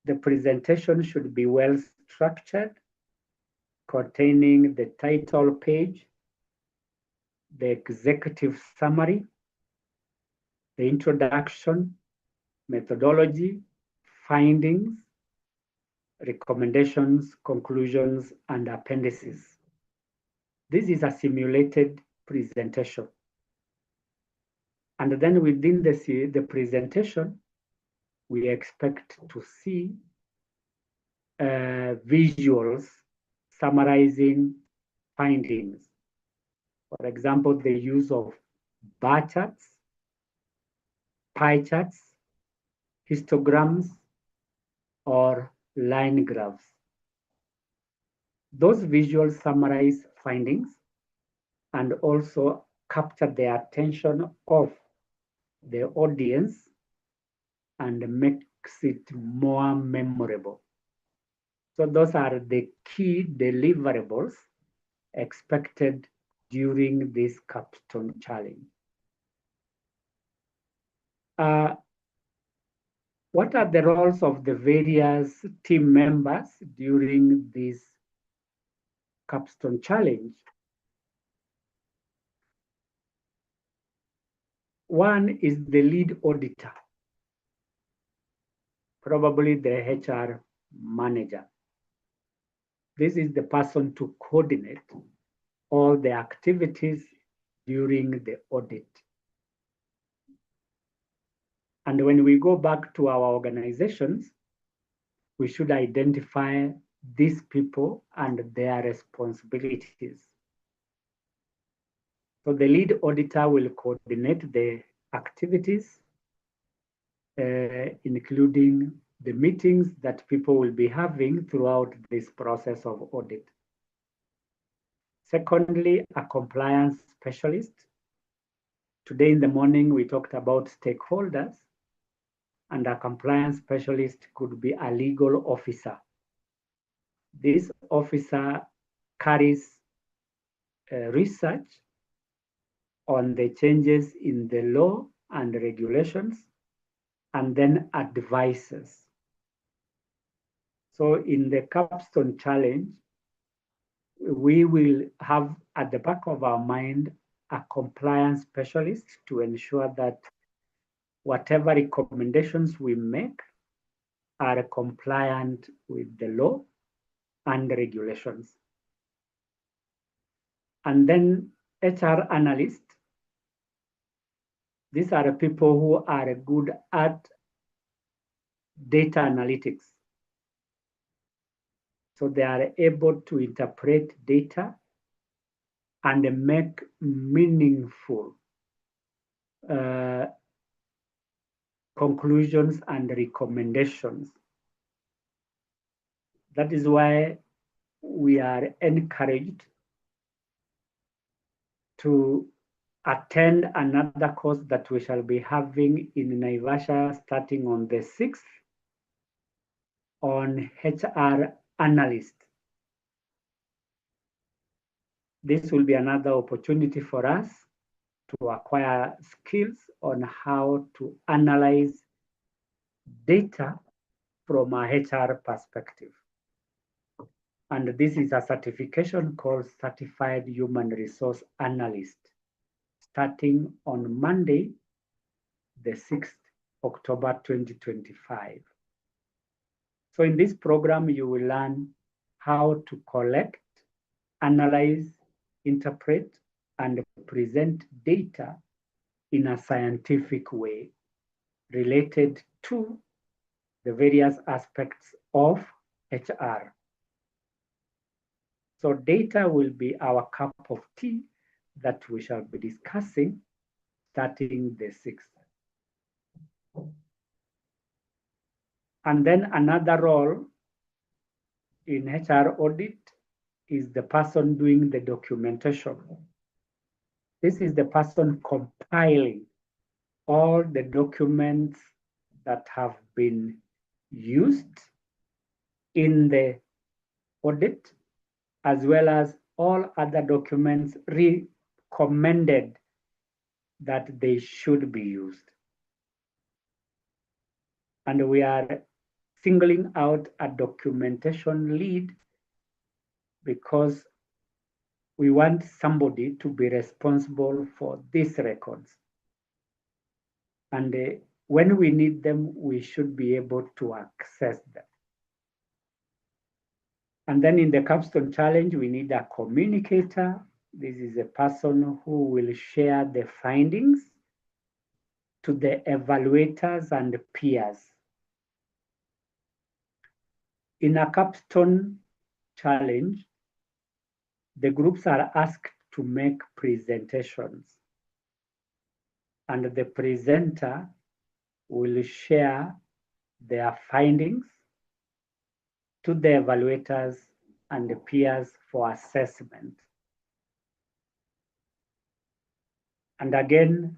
the presentation should be well structured, containing the title page, the executive summary, the introduction, methodology, findings, recommendations, conclusions, and appendices. This is a simulated presentation. And then within the presentation, we expect to see visuals summarizing findings. For example, the use of bar charts, pie charts, histograms, or line graphs. Those visuals summarize findings and also capture the attention of the audience and makes it more memorable. So those are the key deliverables expected during this capstone challenge. What are the roles of the various team members during this capstone challenge? One is the lead auditor, probably the HR manager. This is the person to coordinate all the activities during the audit. And when we go back to our organizations, we should identify these people and their responsibilities. So the lead auditor will coordinate the activities, including the meetings that people will be having throughout this process of audit. Secondly, a compliance specialist. Today in the morning, we talked about stakeholders, and a compliance specialist could be a legal officer. This officer carries research on the changes in the law and regulations, and then advises. So in the capstone challenge, we will have at the back of our mind a compliance specialist to ensure that whatever recommendations we make are compliant with the law and the regulations. And then HR analysts. These are people who are good at data analytics. So they are able to interpret data and make meaningful conclusions and recommendations. That is why we are encouraged to attend another course that we shall be having in Naivasha starting on the 6th on HR analyst. This will be another opportunity for us to acquire skills on how to analyze data from a HR perspective. And this is a certification called Certified Human Resource Analyst, starting on Monday, the 6th October 2025. So in this program, you will learn how to collect, analyze, interpret, and present data in a scientific way related to the various aspects of HR. So data will be our cup of tea that we shall be discussing starting the 6th. And then another role in HR audit is the person doing the documentation. This is the person compiling all the documents that have been used in the audit, as well as all other documents recommended that they should be used. And we are singling out a documentation lead because we want somebody to be responsible for these records. And when we need them, we should be able to access them. And then in the capstone challenge, we need a communicator. This is a person who will share the findings to the evaluators and peers. In a capstone challenge, the groups are asked to make presentations, and the presenter will share their findings to the evaluators and the peers for assessment. And again,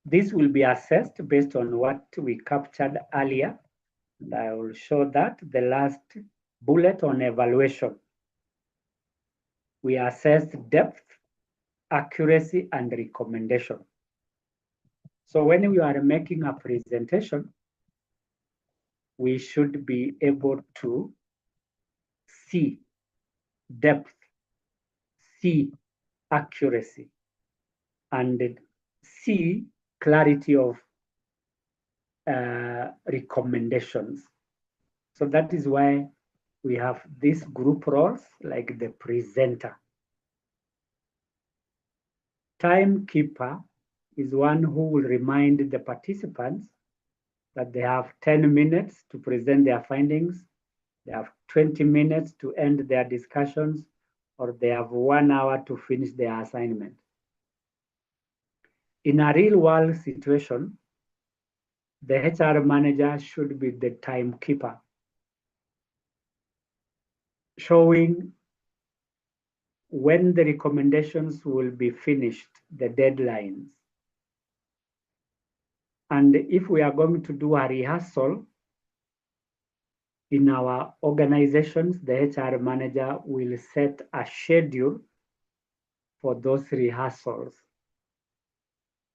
this will be assessed based on what we captured earlier. And I will show that the last bullet on evaluation. We assessed depth, accuracy, and recommendation. So when we are making a presentation, we should be able to see depth, see accuracy, and see clarity of recommendations. So that is why we have these group roles like the presenter. Timekeeper is one who will remind the participants that they have 10 minutes to present their findings, they have 20 minutes to end their discussions, or they have 1 hour to finish their assignment. In a real world situation, the HR manager should be the timekeeper, showing when the recommendations will be finished, the deadlines. And if we are going to do a rehearsal in our organizations, the HR manager will set a schedule for those rehearsals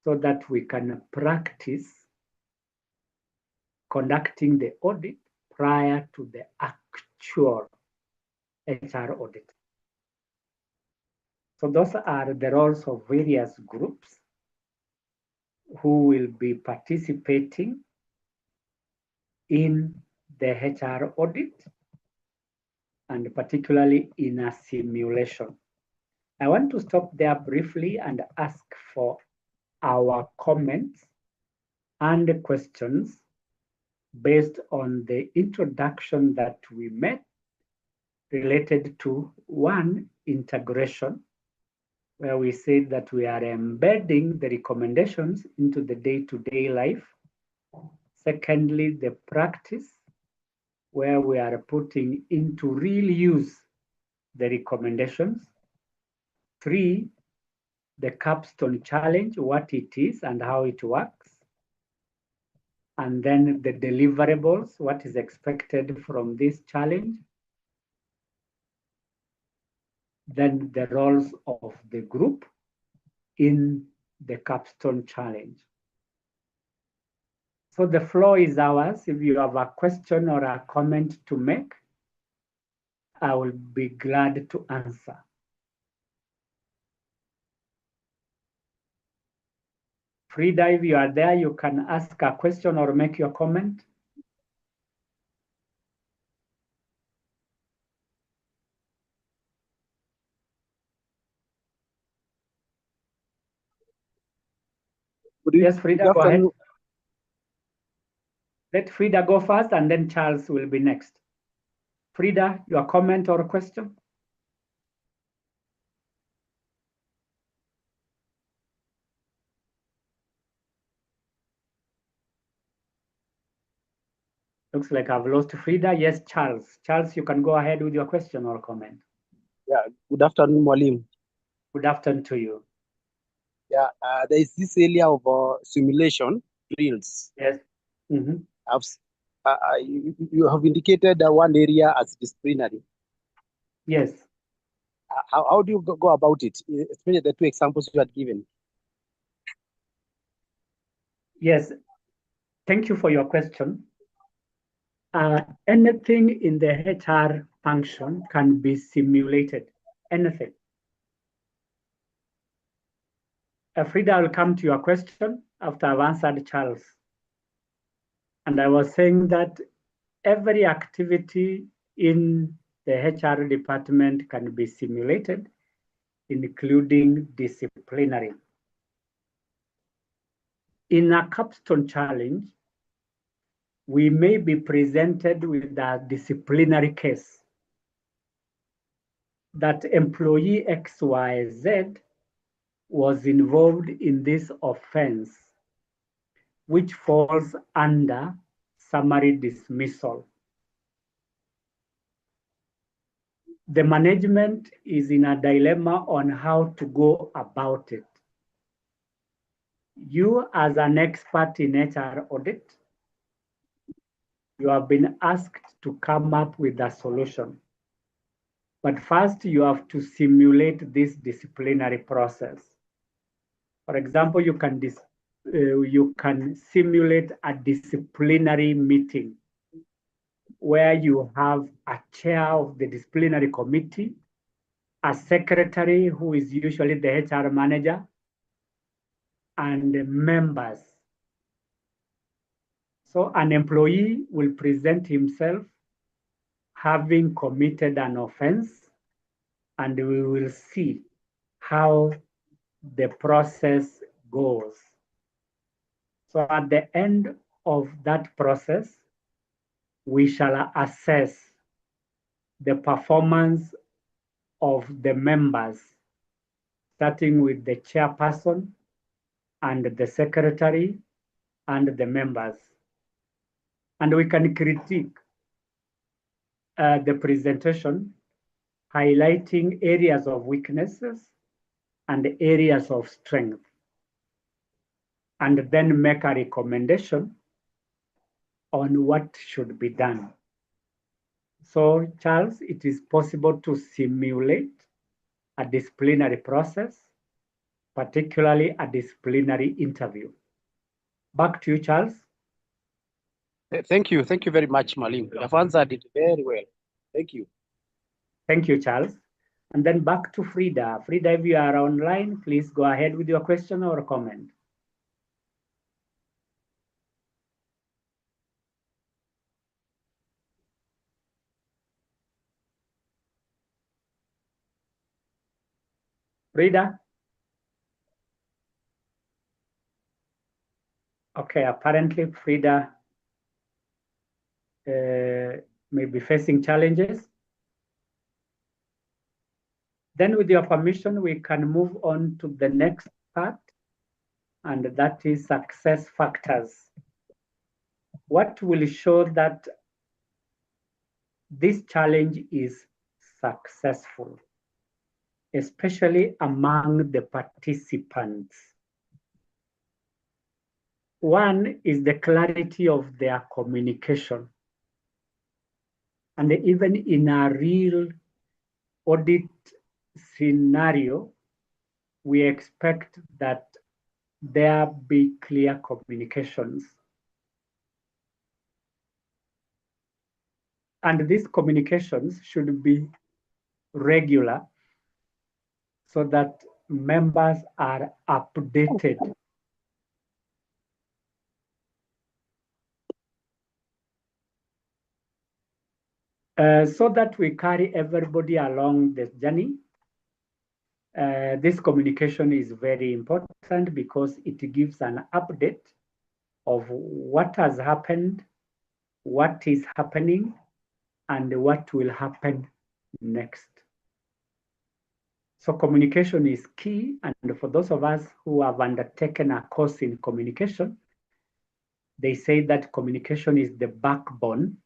so that we can practice conducting the audit prior to the actual HR audit. So those are the roles of various groups who will be participating in the HR audit, and particularly in a simulation. I want to stop there briefly and ask for our comments and questions based on the introduction that we made related to one, integration, where we said that we are embedding the recommendations into the day-to-day life. Secondly, the practice, where we are putting into real use the recommendations. 3, the capstone challenge, what it is and how it works. And then the deliverables, what is expected from this challenge. Then the roles of the group in the capstone challenge. So the floor is ours. If you have a question or a comment to make, I will be glad to answer. Frida, if you are there, you can ask a question or make your comment. Yes, Frida, go ahead. Let Frida go first, and then Charles will be next. Frida, your comment or question? Looks like I've lost Frida. Yes, Charles. Charles, you can go ahead with your question or comment. Yeah, good afternoon, Mwalimu. Good afternoon to you. Yeah, there is this area of simulation drills. Yes. Mm-hmm. You have indicated one area as disciplinary. Yes. How do you go about it, especially the two examples you had given? Yes. Thank you for your question. Anything in the HR function can be simulated. Anything. Frida, I will come to your question after I've answered Charles. And I was saying that every activity in the HR department can be simulated, including disciplinary. In a capstone challenge, we may be presented with a disciplinary case that employee XYZ was involved in this offense, which falls under summary dismissal. The management is in a dilemma on how to go about it. You, as an expert in HR audit, you have been asked to come up with a solution. But first, you have to simulate this disciplinary process. For example, you can simulate a disciplinary meeting where you have a chair of the disciplinary committee, a secretary who is usually the HR manager, and members. So an employee will present himself having committed an offense, and we will see how the process goes. So at the end of that process, we shall assess the performance of the members, starting with the chairperson and the secretary and the members. And we can critique the presentation, highlighting areas of weaknesses and areas of strength, and then make a recommendation on what should be done. So, Charles, it is possible to simulate a disciplinary process, particularly a disciplinary interview. Back to you, Charles. Thank you very much, Mwalimu. You have answered it very well. Thank you. Thank you, Charles. And then back to Frida. Frida, if you are online, please go ahead with your question or comment. Frida? Okay, apparently Frida may be facing challenges. Then with your permission, we can move on to the next part, and that is success factors. What will show that this challenge is successful, especially among the participants? One is the clarity of their communication. And even in a real audit scenario, we expect that there be clear communications. And these communications should be regular so that members are updated. So that we carry everybody along the journey. This communication is very important because it gives an update of what has happened, what is happening, and what will happen next. So communication is key, and for those of us who have undertaken a course in communication, they say that communication is the backbone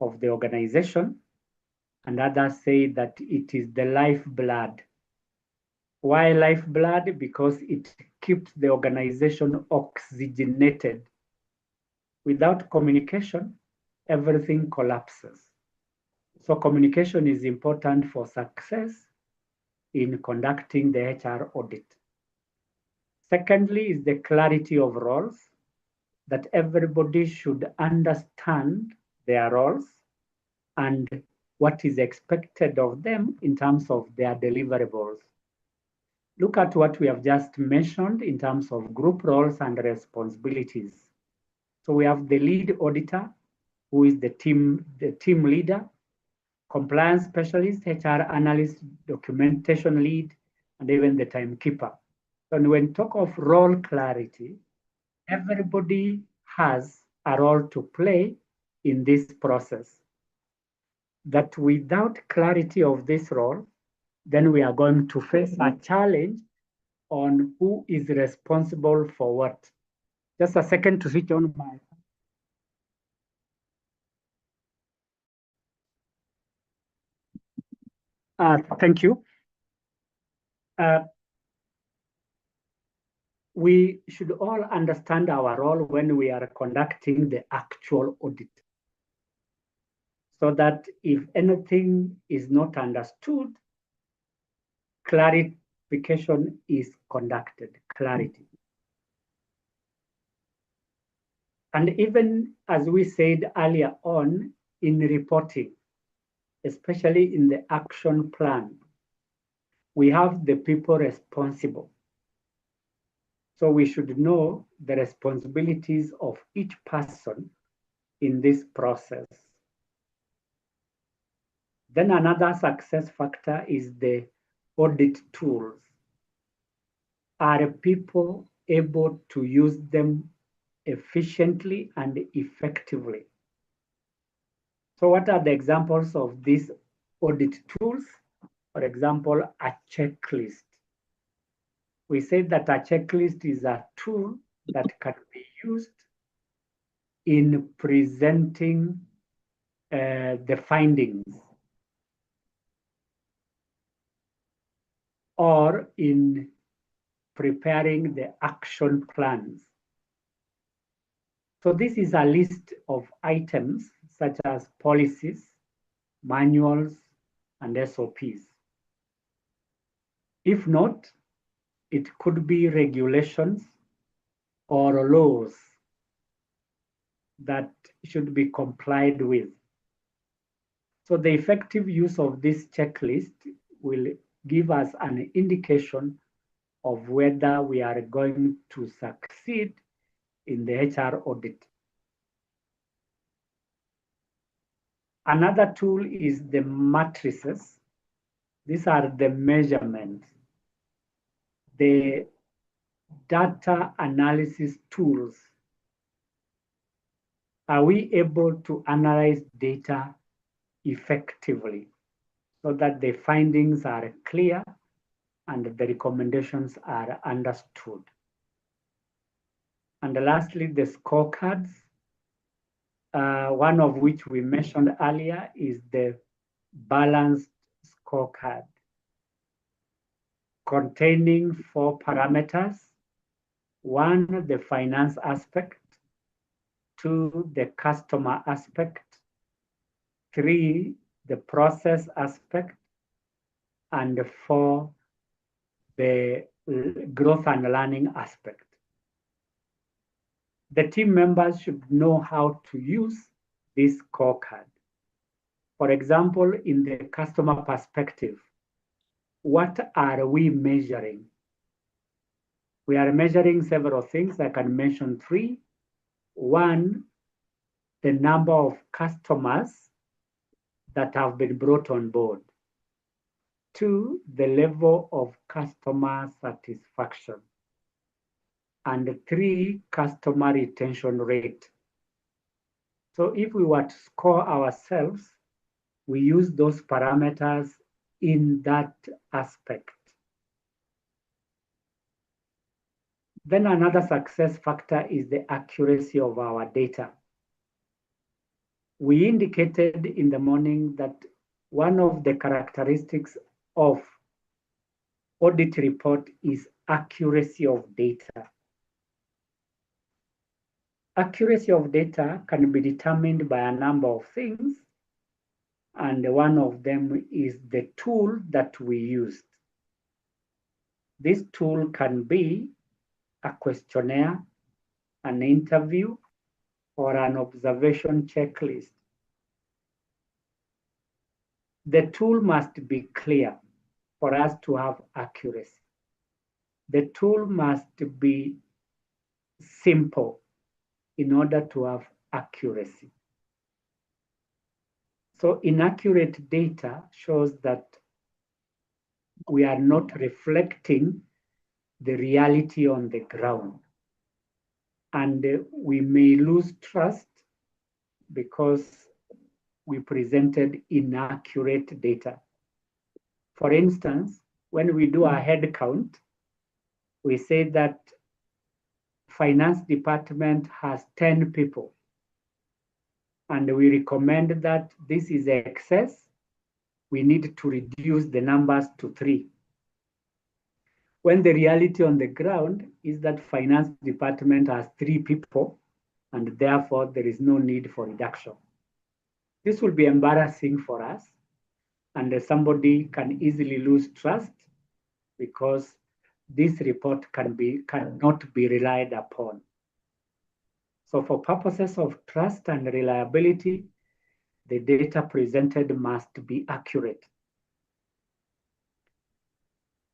of the organization, and others say that it is the lifeblood. Why lifeblood? Because it keeps the organization oxygenated. Without communication, everything collapses. So communication is important for success in conducting the HR audit. Secondly is the clarity of roles, that everybody should understand their roles and what is expected of them in terms of their deliverables. Look at what we have just mentioned in terms of group roles and responsibilities. So we have the lead auditor, who is the team leader, compliance specialist, HR analyst, documentation lead, and even the timekeeper. And when talk of role clarity, everybody has a role to play in this process. That without clarity of this role, then we are going to face a challenge on who is responsible for what. Just a second to switch on my. Thank you. We should all understand our role when we are conducting the actual audit, so that if anything is not understood, clarification is conducted, clarity. And even as we said earlier on, in reporting, especially in the action plan, we have the people responsible. So we should know the responsibilities of each person in this process. Then another success factor is the audit tools. Are people able to use them efficiently and effectively? So what are the examples of these audit tools? For example, a checklist. We said that a checklist is a tool that can be used in presenting the findings or in preparing the action plans. So this is a list of items such as policies, manuals, and SOPs. If not, it could be regulations or laws that should be complied with. So the effective use of this checklist will give us an indication of whether we are going to succeed in the HR audit. Another tool is the matrices. These are the measurements, the data analysis tools. Are we able to analyze data effectively so that the findings are clear and the recommendations are understood? And lastly, the scorecards, one of which we mentioned earlier is the balanced scorecard, containing 4 parameters. 1, the finance aspect. 2, the customer aspect. 3, the process aspect. And 4, the growth and learning aspect. The team members should know how to use this scorecard. For example, in the customer perspective, what are we measuring? We are measuring several things. I can mention three. One, the number of customers that have been brought on board. Two, the level of customer satisfaction. And three, customer retention rate. So if we were to score ourselves, we use those parameters in that aspect. Then another success factor is the accuracy of our data. We indicated in the morning that one of the characteristics of audit report is accuracy of data. Accuracy of data can be determined by a number of things, and one of them is the tool that we used. This tool can be a questionnaire, an interview, or an observation checklist. The tool must be clear for us to have accuracy. The tool must be simple in order to have accuracy. So inaccurate data shows that we are not reflecting the reality on the ground. And we may lose trust because we presented inaccurate data. For instance, when we do a head count, we say that finance department has 10 people. And we recommend that this is excess. We need to reduce the numbers to 3. When the reality on the ground is that finance department has 3 people, and therefore there is no need for reduction. This will be embarrassing for us, and somebody can easily lose trust because this report cannot be relied upon. So for purposes of trust and reliability, the data presented must be accurate.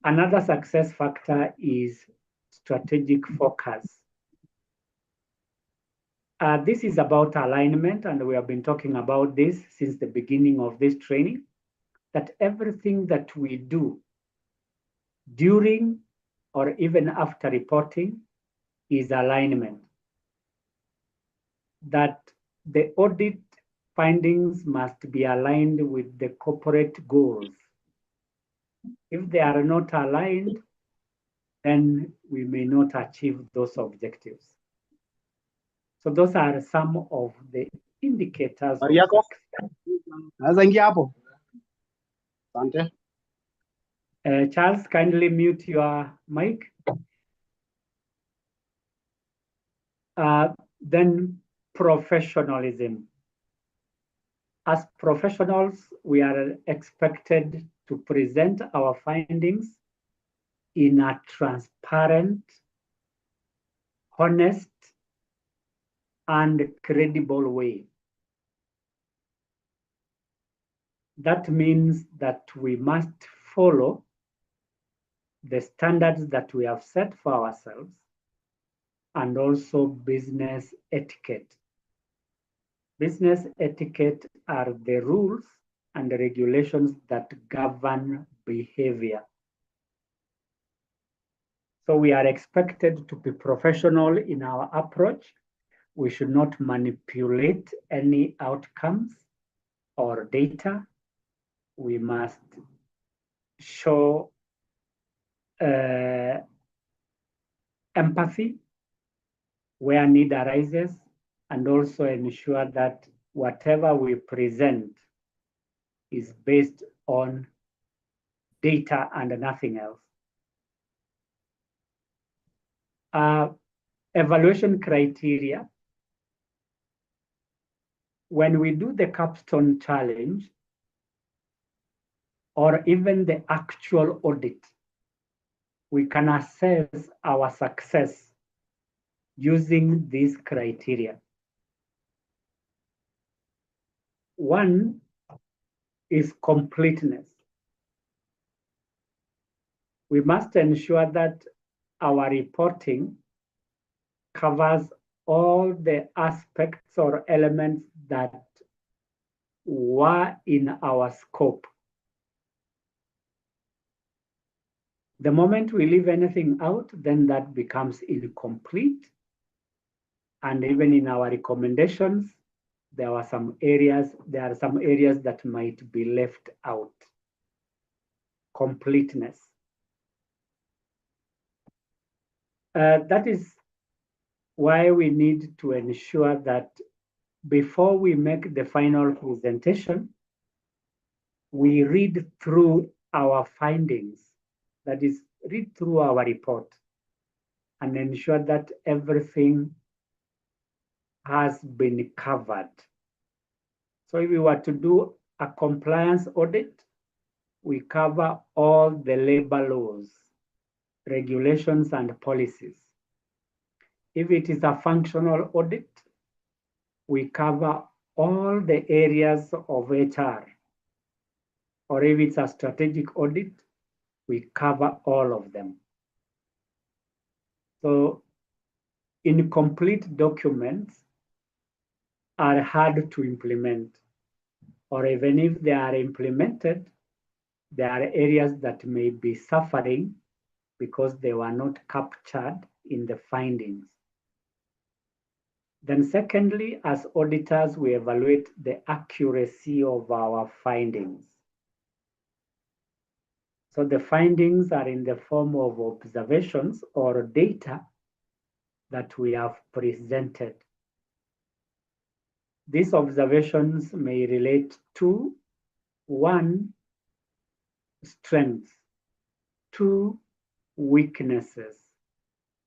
Another success factor is strategic focus. This is about alignment, and we have been talking about this since the beginning of this training, that everything that we do during or even after reporting is alignment. That the audit findings must be aligned with the corporate goals. If they are not aligned, then we may not achieve those objectives. So those are some of the indicators of success. Charles, kindly mute your mic. Then professionalism. As professionals, we are expected to present our findings in a transparent, honest, and credible way. That means that we must follow the standards that we have set for ourselves and also business etiquette. Business etiquette are the rules and the regulations that govern behavior. So we are expected to be professional in our approach. We should not manipulate any outcomes or data. We must show empathy where need arises, and also ensure that whatever we present is based on data and nothing else. Evaluation criteria. When we do the capstone challenge, or even the actual audit, we can assess our success using these criteria. One is completeness. We must ensure that our reporting covers all the aspects or elements that were in our scope. The moment we leave anything out, then that becomes incomplete. And even in our recommendations, there are some areas that might be left out. Completeness. That is why we need to ensure that before we make the final presentation, we read through our findings, that is, read through our report and ensure that everything has been covered. So if we were to do a compliance audit, we cover all the labor laws, regulations, and policies. If it is a functional audit, we cover all the areas of HR. Or if it's a strategic audit, we cover all of them. So incomplete documents are hard to implement, or even if they are implemented, there are areas that may be suffering because they were not captured in the findings. Then secondly, as auditors, we evaluate the accuracy of our findings. So the findings are in the form of observations or data that we have presented. These observations may relate to 1, strengths, 2, weaknesses,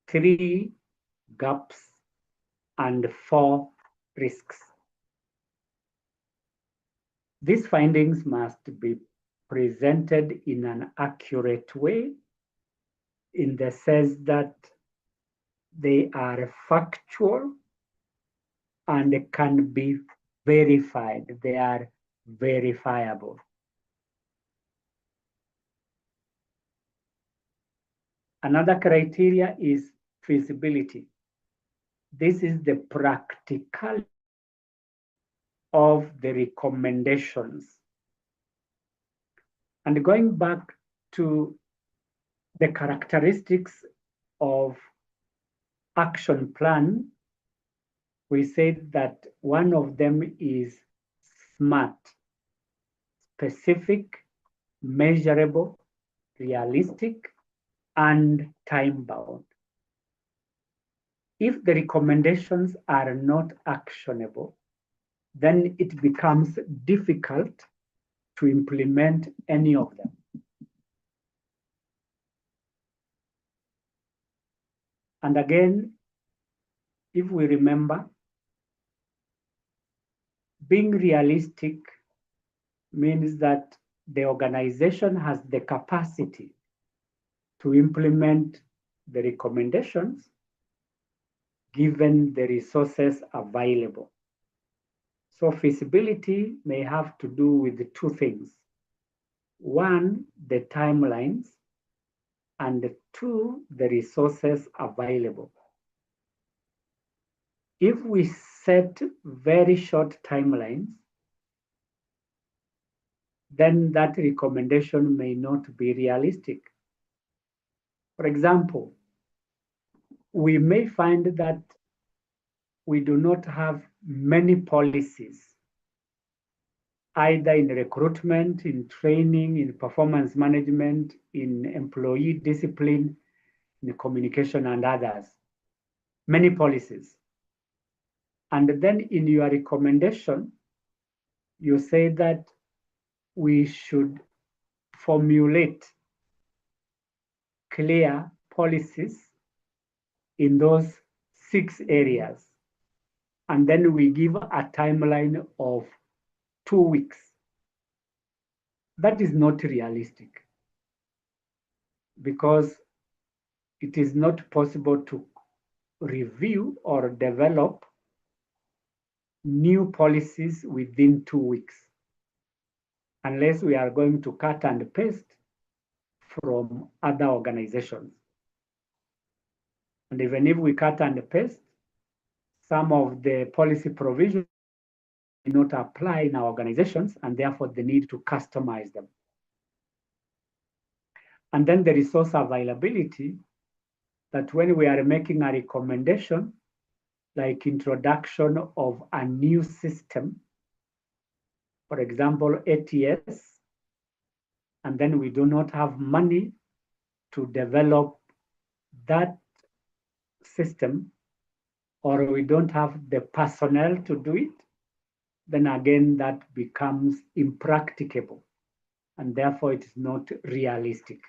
3, gaps, and 4, risks. These findings must be presented in an accurate way, in the sense that they are factual and can be verified. They are verifiable. Another criteria is feasibility. This is the practicality of the recommendations. And going back to the characteristics of action plan, we said that one of them is SMART: specific, measurable, realistic, and time-bound. If the recommendations are not actionable, then it becomes difficult to implement any of them. And again, if we remember, being realistic means that the organization has the capacity to implement the recommendations given the resources available. So feasibility may have to do with 2 things. 1, the timelines, and 2, the resources available. If we set very short timelines, then that recommendation may not be realistic. For example, we may find that we do not have many policies, either in recruitment, in training, in performance management, in employee discipline, in communication, and others. Many policies. And then in your recommendation, you say that we should formulate clear policies in those 6 areas. And then we give a timeline of 2 weeks. That is not realistic, because it is not possible to review or develop new policies within 2 weeks. unless we are going to cut and paste from other organizations. And even if we cut and paste, some of the policy provisions do not apply in our organizations, and therefore the need to customize them. And then the resource availability, that when we are making a recommendation, like introduction of a new system, for example, ATS, and then we do not have money to develop that system, or we don't have the personnel to do it, then again that becomes impracticable, and therefore it is not realistic.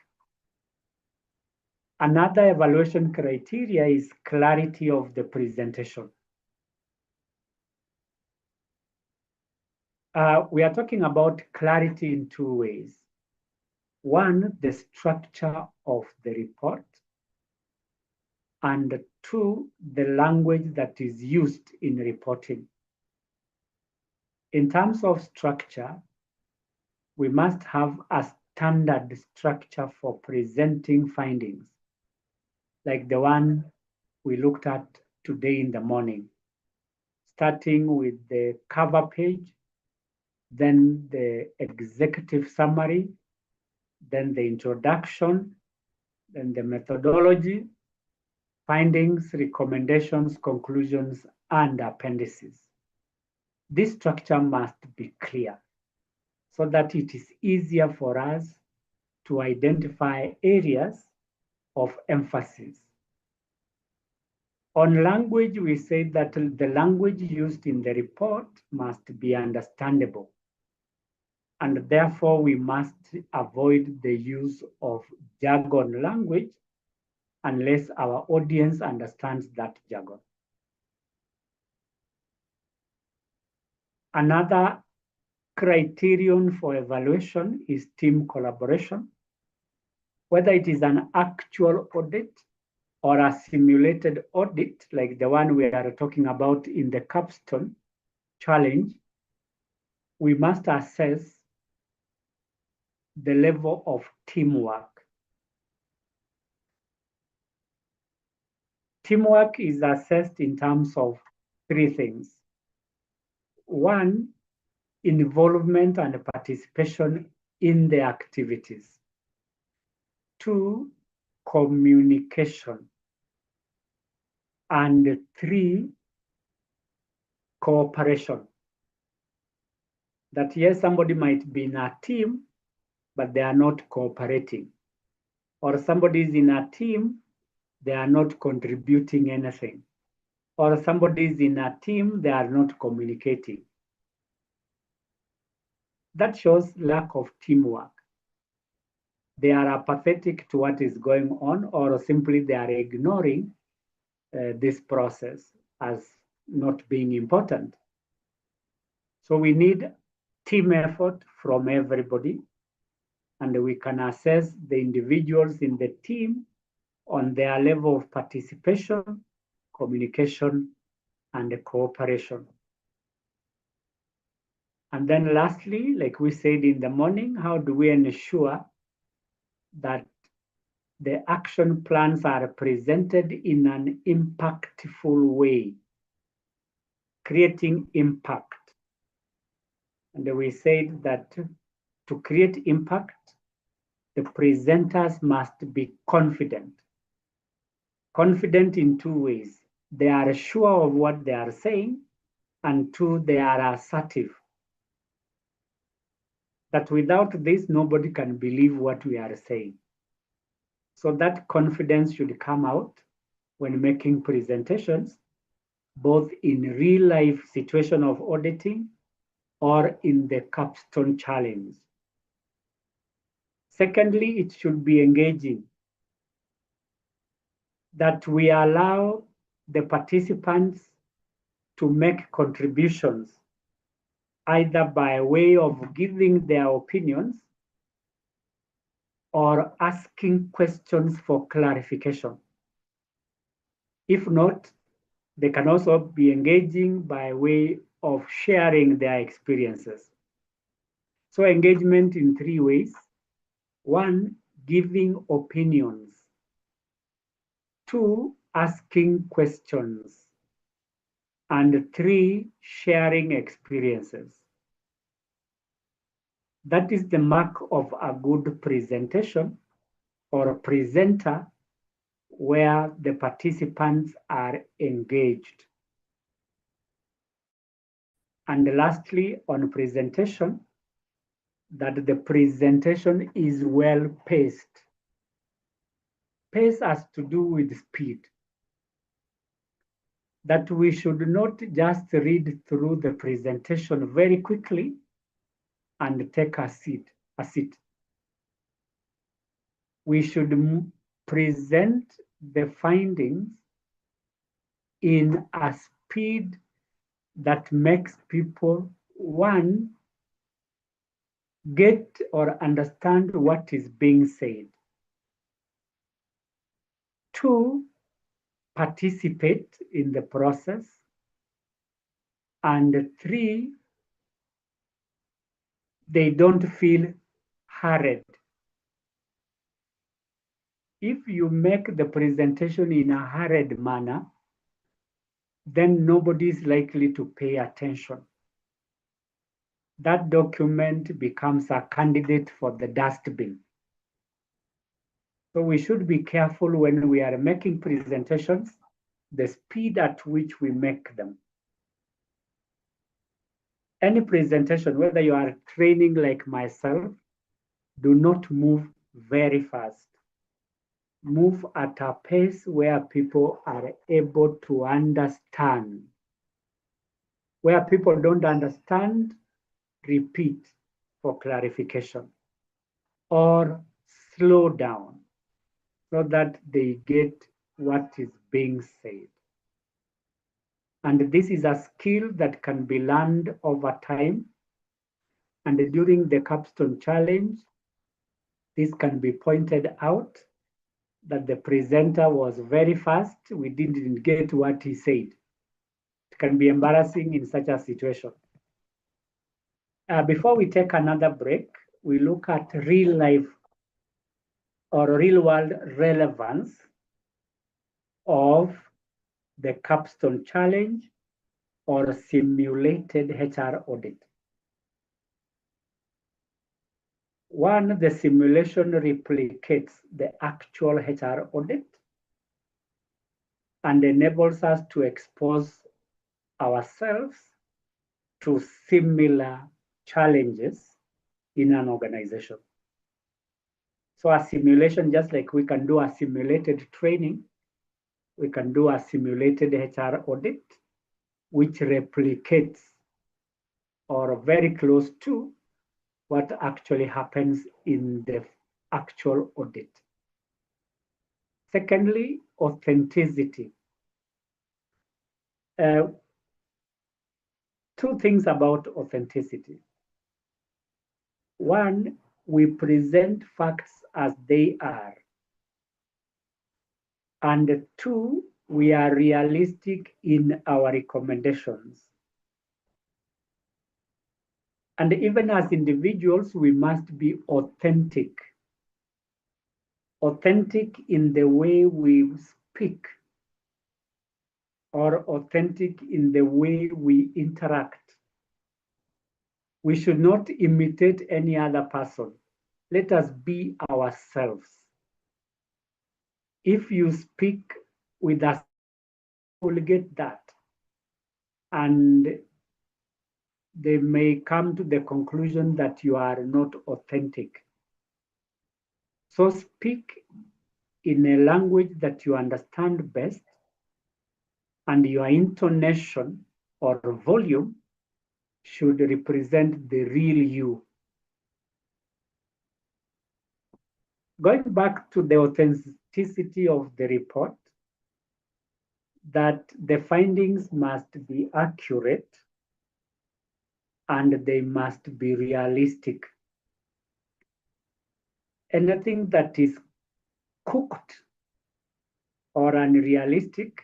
Another evaluation criteria is clarity of the presentation. We are talking about clarity in two ways. One, the structure of the report, and two, the language that is used in reporting. In terms of structure, we must have a standard structure for presenting findings, like the one we looked at today in the morning, starting with the cover page, then the executive summary, then the introduction, then the methodology, findings, recommendations, conclusions, and appendices. This structure must be clear so that it is easier for us to identify areas of emphasis. On language, we say that the language used in the report must be understandable, and therefore we must avoid the use of jargon language unless our audience understands that jargon. Another criterion for evaluation is team collaboration. Whether it is an actual audit or a simulated audit, like the one we are talking about in the capstone challenge, we must assess the level of teamwork. Teamwork is assessed in terms of three things. One, involvement and participation in the activities. Two, communication. And three, cooperation. That yes, somebody might be in a team, but they are not cooperating. Or somebody is in a team, they are not contributing anything. Or somebody is in a team, they are not communicating. That shows lack of teamwork. They are apathetic to what is going on, or simply they are ignoring this process as not being important. So we need team effort from everybody, and we can assess the individuals in the team on their level of participation, communication, and cooperation. And then lastly, like we said in the morning, how do we ensure that the action plans are presented in an impactful way, creating impact? And we said that to create impact, the presenters must be confident. Confident in two ways. They are sure of what they are saying, and two, they are assertive. That without this, nobody can believe what we are saying. So that confidence should come out when making presentations, both in real life situation of auditing or in the capstone challenge. Secondly, it should be engaging, that we allow the participants to make contributions, either by way of giving their opinions or asking questions for clarification. If not, they can also be engaging by way of sharing their experiences. So engagement in 3 ways. 1, giving opinions. 2, asking questions. And 3, sharing experiences. That is the mark of a good presentation or a presenter where the participants are engaged. And lastly, on presentation, that the presentation is well paced. Pace has to do with speed. That we should not just read through the presentation very quickly and take a seat. We should present the findings in a speed that makes people, 1, get or understand what is being said. 2, participate in the process. And 3, they don't feel hurried. If you make the presentation in a hurried manner, then nobody is likely to pay attention. That document becomes a candidate for the dustbin. So we should be careful when we are making presentations, the speed at which we make them. Any presentation, whether you are training like myself, do not move very fast. Move at a pace where people are able to understand. Where people don't understand, repeat for clarification or slow down so that they get what is being said. And this is a skill that can be learned over time. And during the capstone challenge, this can be pointed out that the presenter was very fast. We didn't get what he said. It can be embarrassing in such a situation. Before we take another break, we look at real life or real world relevance of the capstone challenge or simulated HR audit. 1, the simulation replicates the actual HR audit and enables us to expose ourselves to similar challenges in an organization. So a simulation, just like we can do a simulated training, we can do a simulated HR audit, which replicates or very close to what actually happens in the actual audit. Secondly, authenticity. 2 things about authenticity. 1, we present facts as they are. And 2, we are realistic in our recommendations. And even as individuals, we must be authentic. Authentic in the way we speak, or authentic in the way we interact. We should not imitate any other person. Let us be ourselves. If you speak with us, you will get that. And they may come to the conclusion that you are not authentic. So speak in a language that you understand best, and your intonation or volume should represent the real you. Going back to the authenticity of the report, that the findings must be accurate and they must be realistic. Anything that is cooked or unrealistic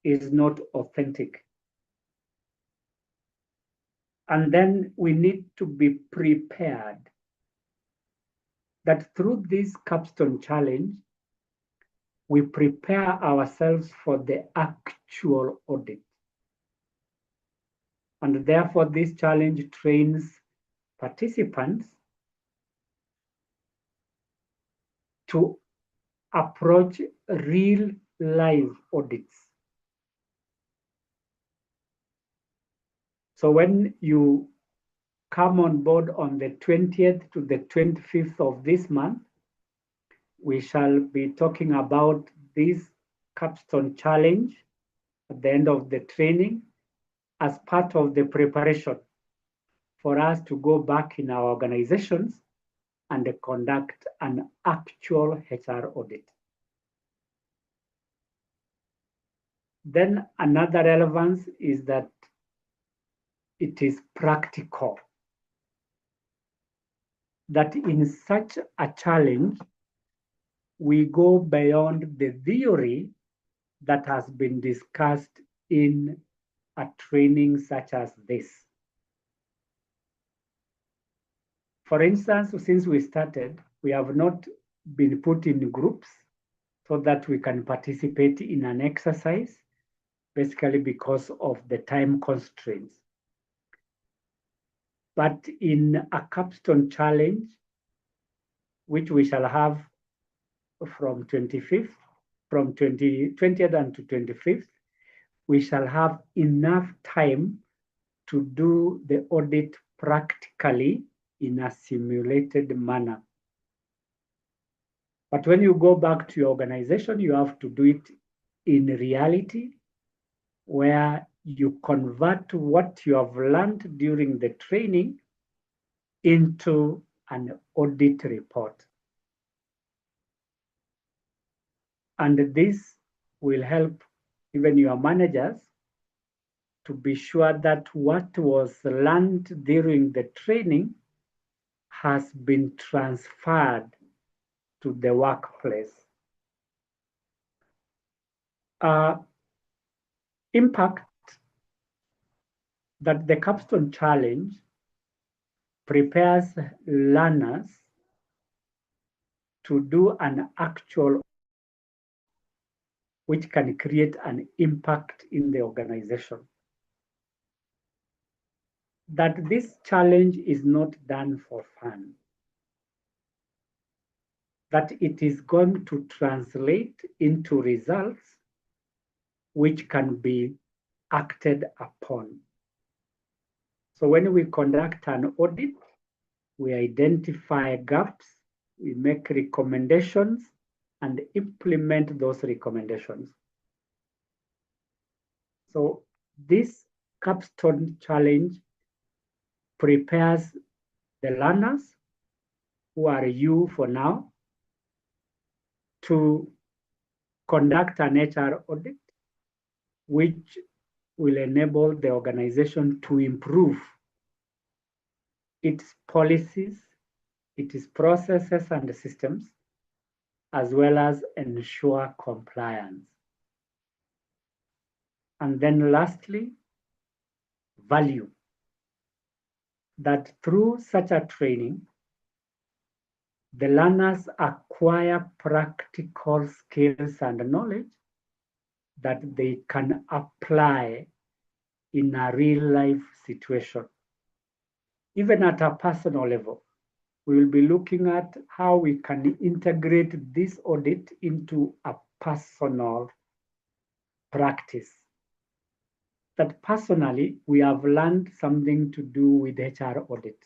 is not authentic. And then we need to be prepared that through this capstone challenge, we prepare ourselves for the actual audit. And therefore, this challenge trains participants to approach real live audits. So when you come on board on the 20th to the 25th of this month, we shall be talking about this capstone challenge at the end of the training as part of the preparation for us to go back in our organizations and conduct an actual HR audit. Then another relevance is that it is practical. That in such a challenge, we go beyond the theory that has been discussed in a training such as this. For instance, since we started, we have not been put in groups so that we can participate in an exercise, basically because of the time constraints. But in a capstone challenge, which we shall have from 20th and to 25th, we shall have enough time to do the audit practically in a simulated manner. But when you go back to your organization, you have to do it in reality, where you convert what you have learned during the training into an audit report. And this will help even your managers to be sure that what was learned during the training has been transferred to the workplace. Impact that the capstone challenge prepares learners to do an actual which can create an impact in the organization. That this challenge is not done for fun. That it is going to translate into results which can be acted upon. So when we conduct an audit, we identify gaps, we make recommendations, and implement those recommendations. So this capstone challenge prepares the learners, who are you for now, to conduct an HR audit, which will enable the organization to improve its policies, its processes and systems, as well as ensure compliance. And then lastly, value. That through such a training, the learners acquire practical skills and knowledge that they can apply in a real life situation. Even at a personal level, we will be looking at how we can integrate this audit into a personal practice. That personally, we have learned something to do with HR audit.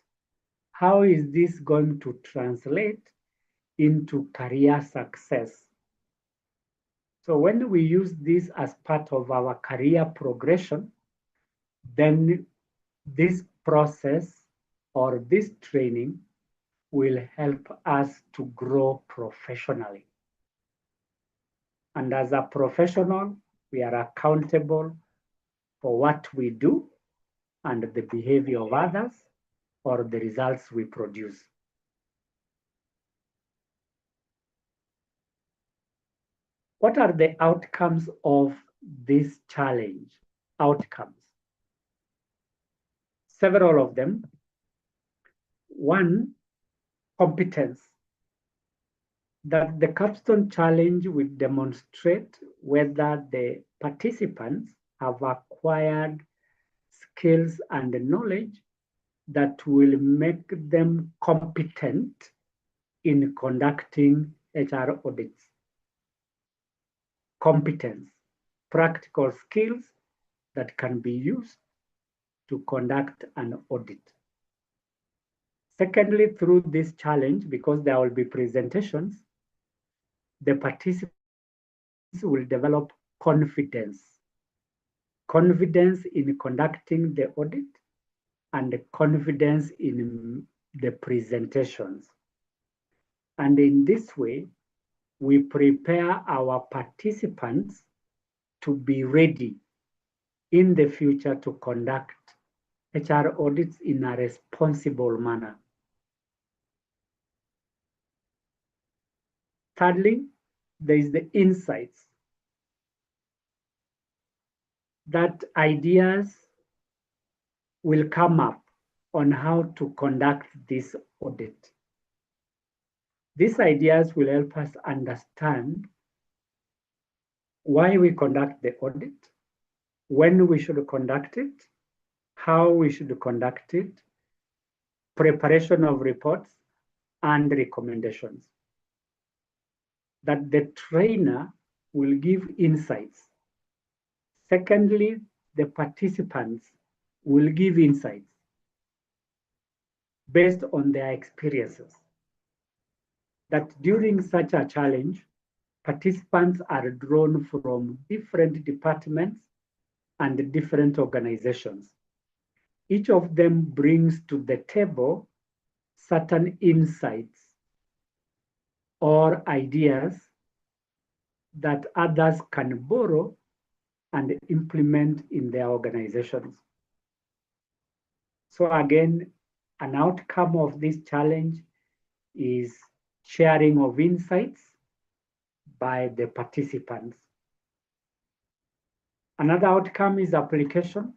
How is this going to translate into career success? So when we use this as part of our career progression, then this process or this training will help us to grow professionally. And as a professional, we are accountable for what we do and the behavior of others or the results we produce. What are the outcomes of this challenge? Outcomes. several of them. One, competence. That the capstone challenge will demonstrate whether the participants have acquired skills and knowledge that will make them competent in conducting HR audits. Competence, practical skills that can be used to conduct an audit. Secondly, through this challenge, because there will be presentations, the participants will develop confidence. Confidence in conducting the audit and confidence in the presentations. And in this way, we prepare our participants to be ready in the future to conduct HR audits in a responsible manner. Thirdly, there is the insights. That ideas will come up on how to conduct this audit. These ideas will help us understand why we conduct the audit, when we should conduct it, how we should conduct it, preparation of reports, and recommendations. That the trainer will give insights. Secondly, the participants will give insights based on their experiences. That during such a challenge, participants are drawn from different departments and different organizations. Each of them brings to the table certain insights or ideas that others can borrow and implement in their organizations. So again, an outcome of this challenge is sharing of insights by the participants. Another outcome is application.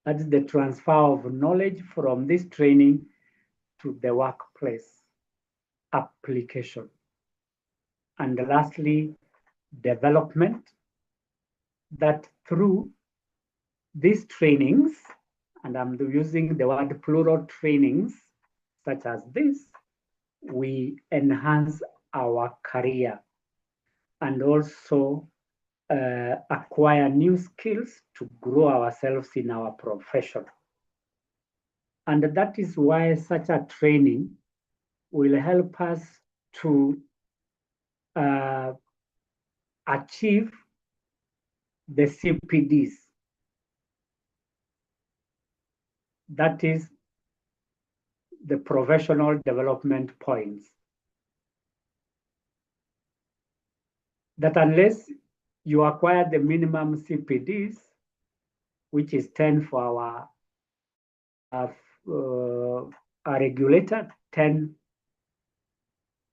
That is the transfer of knowledge from this training to the workplace. Application. And lastly, development. That through these trainings, and I'm using the word plural trainings, such as this, we enhance our career and also acquire new skills to grow ourselves in our profession. And that is why such a training will help us to achieve the CPDs. That is the professional development points. That unless you acquire the minimum CPDs, which is 10 for our regulator, 10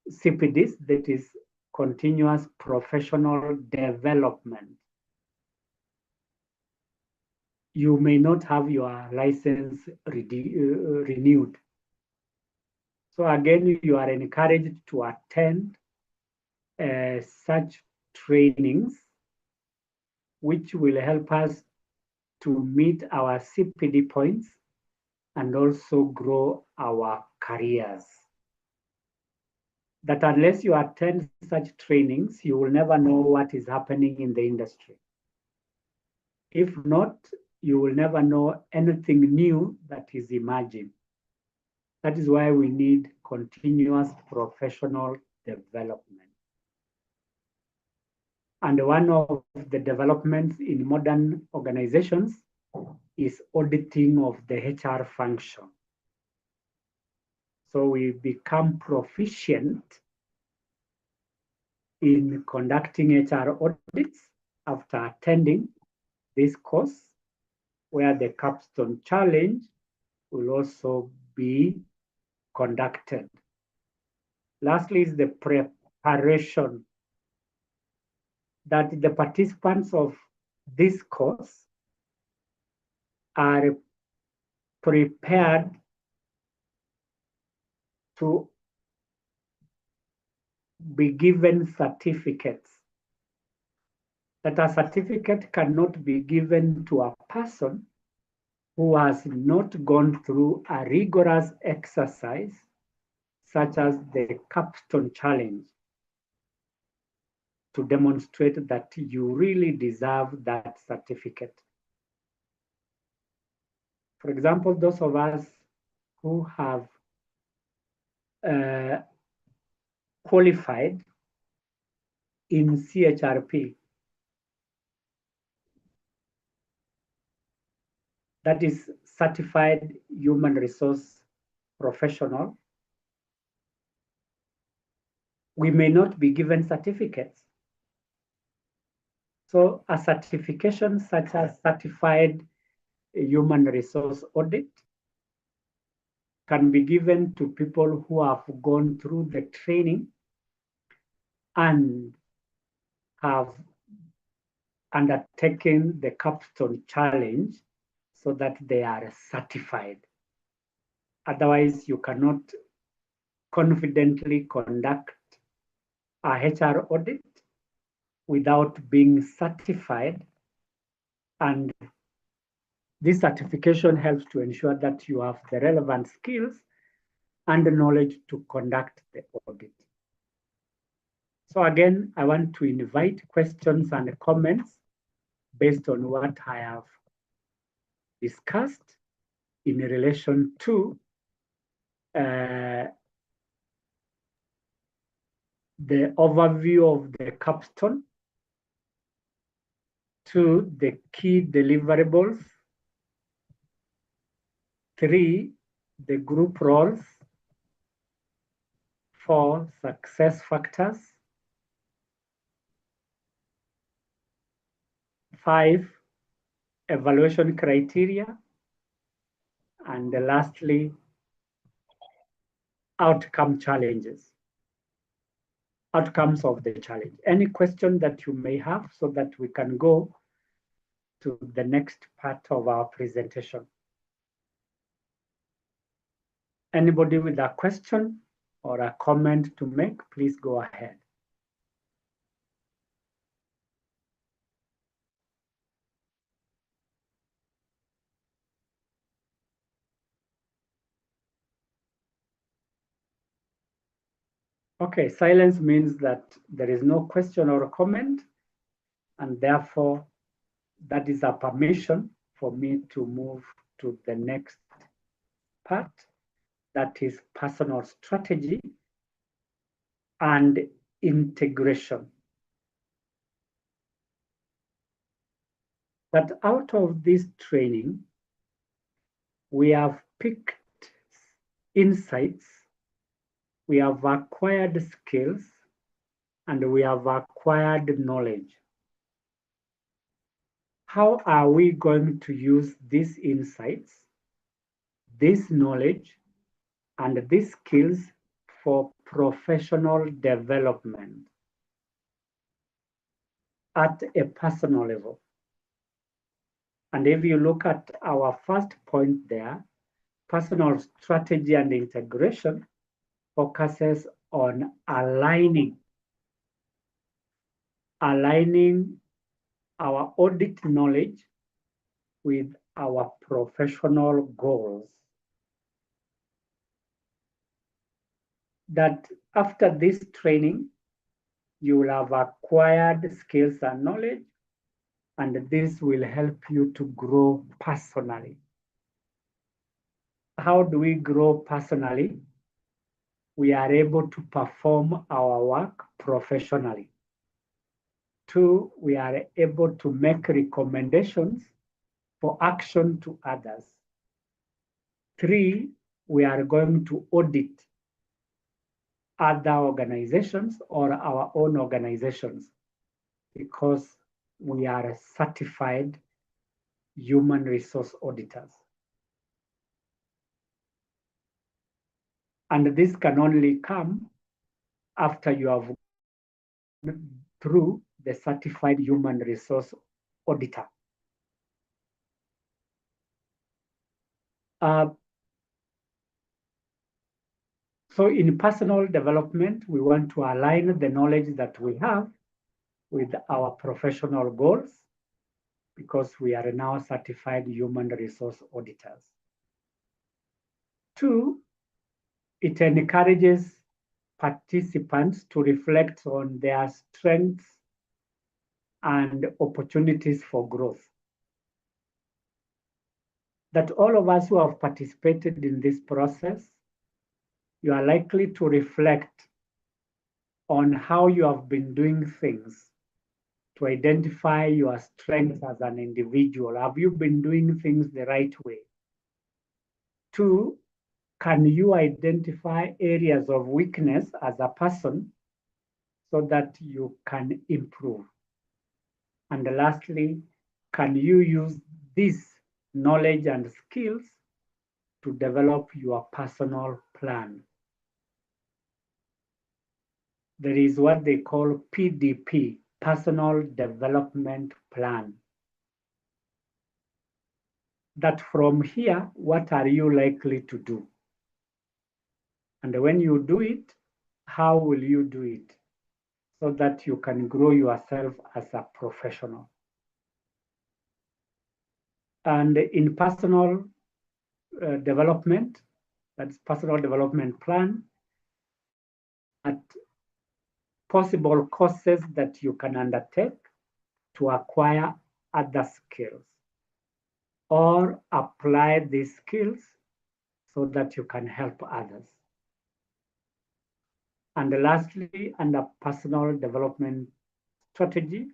CPDs, that is continuous professional development, you may not have your license renewed. So again, you are encouraged to attend such trainings, which will help us to meet our CPD points and also grow our careers. That unless you attend such trainings, you will never know what is happening in the industry. If not, you will never know anything new that is emerging. That is why we need continuous professional development. And one of the developments in modern organizations is auditing of the HR function. So we become proficient in conducting HR audits after attending this course, where the capstone challenge will also be conducted. Lastly is the preparation, that the participants of this course are prepared to be given certificates. That a certificate cannot be given to a person who has not gone through a rigorous exercise such as the capstone challenge to demonstrate that you really deserve that certificate. For example, those of us who have qualified in CHRP, that is Certified Human Resource Professional, we may not be given certificates. So a certification such as Certified Human Resource Audit can be given to people who have gone through the training and have undertaken the capstone challenge so that they are certified. Otherwise, you cannot confidently conduct a HR audit without being certified. And this certification helps to ensure that you have the relevant skills and the knowledge to conduct the audit. So again, I want to invite questions and comments based on what I have discussed in relation to the overview of the capstone, to the key deliverables, 3, the group roles, 4, success factors, 5, evaluation criteria, and lastly, outcome challenges, outcomes of the challenge. Any question that you may have so that we can go to the next part of our presentation. Anybody with a question or a comment to make, please go ahead. Okay, silence means that there is no question or comment, and therefore that is a permission for me to move to the next part, that is personal strategy and integration. But out of this training, we have picked insights, we have acquired skills, and we have acquired knowledge. How are we going to use these insights, this knowledge, and these skills for professional development at a personal level? And if you look at our first point there, personal strategy and integration focuses on aligning our audit knowledge with our professional goals. That after this training, you will have acquired skills and knowledge, and this will help you to grow personally. How do we grow personally? We are able to perform our work professionally. 2, we are able to make recommendations for action to others. 3, we are going to audit other organizations or our own organizations because we are certified human resource auditors. And this can only come after you have gone through the certified human resource auditor. So in personal development, we want to align the knowledge that we have with our professional goals because we are now certified human resource auditors. 2, it encourages participants to reflect on their strengths and opportunities for growth. That all of us who have participated in this process, you are likely to reflect on how you have been doing things to identify your strengths as an individual. Have you been doing things the right way? 2, can you identify areas of weakness as a person so that you can improve? And lastly, can you use this knowledge and skills to develop your personal plan? There is what they call PDP, Personal Development Plan. That from here, what are you likely to do? And when you do it, how will you do it so that you can grow yourself as a professional? And in personal development, that's personal development plan, at possible courses that you can undertake to acquire other skills or apply these skills so that you can help others. And lastly, under personal development strategy,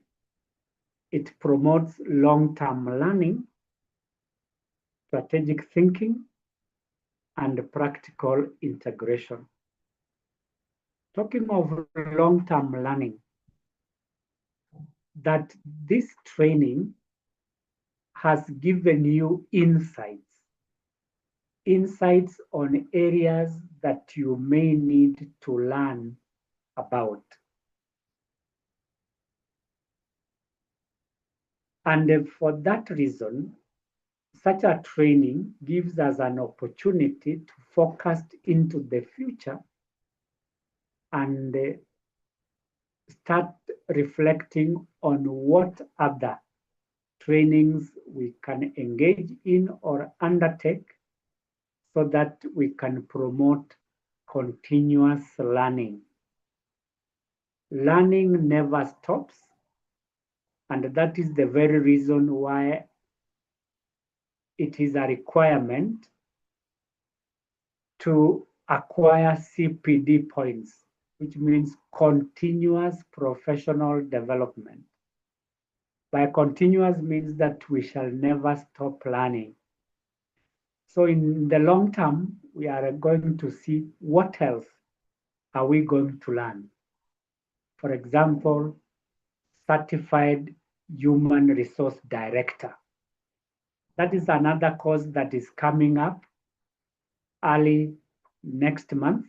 it promotes long-term learning, strategic thinking, and practical integration. Talking of long-term learning, that this training has given you insights on areas that you may need to learn about. And for that reason, such a training gives us an opportunity to focus into the future and start reflecting on what other trainings we can engage in or undertake so that we can promote continuous learning. Learning never stops, and that is the very reason why it is a requirement to acquire CPD points, which means continuous professional development. By continuous means that we shall never stop learning. So in the long term, we are going to see what else are we going to learn. For example, certified human resource director. That is another course that is coming up early next month,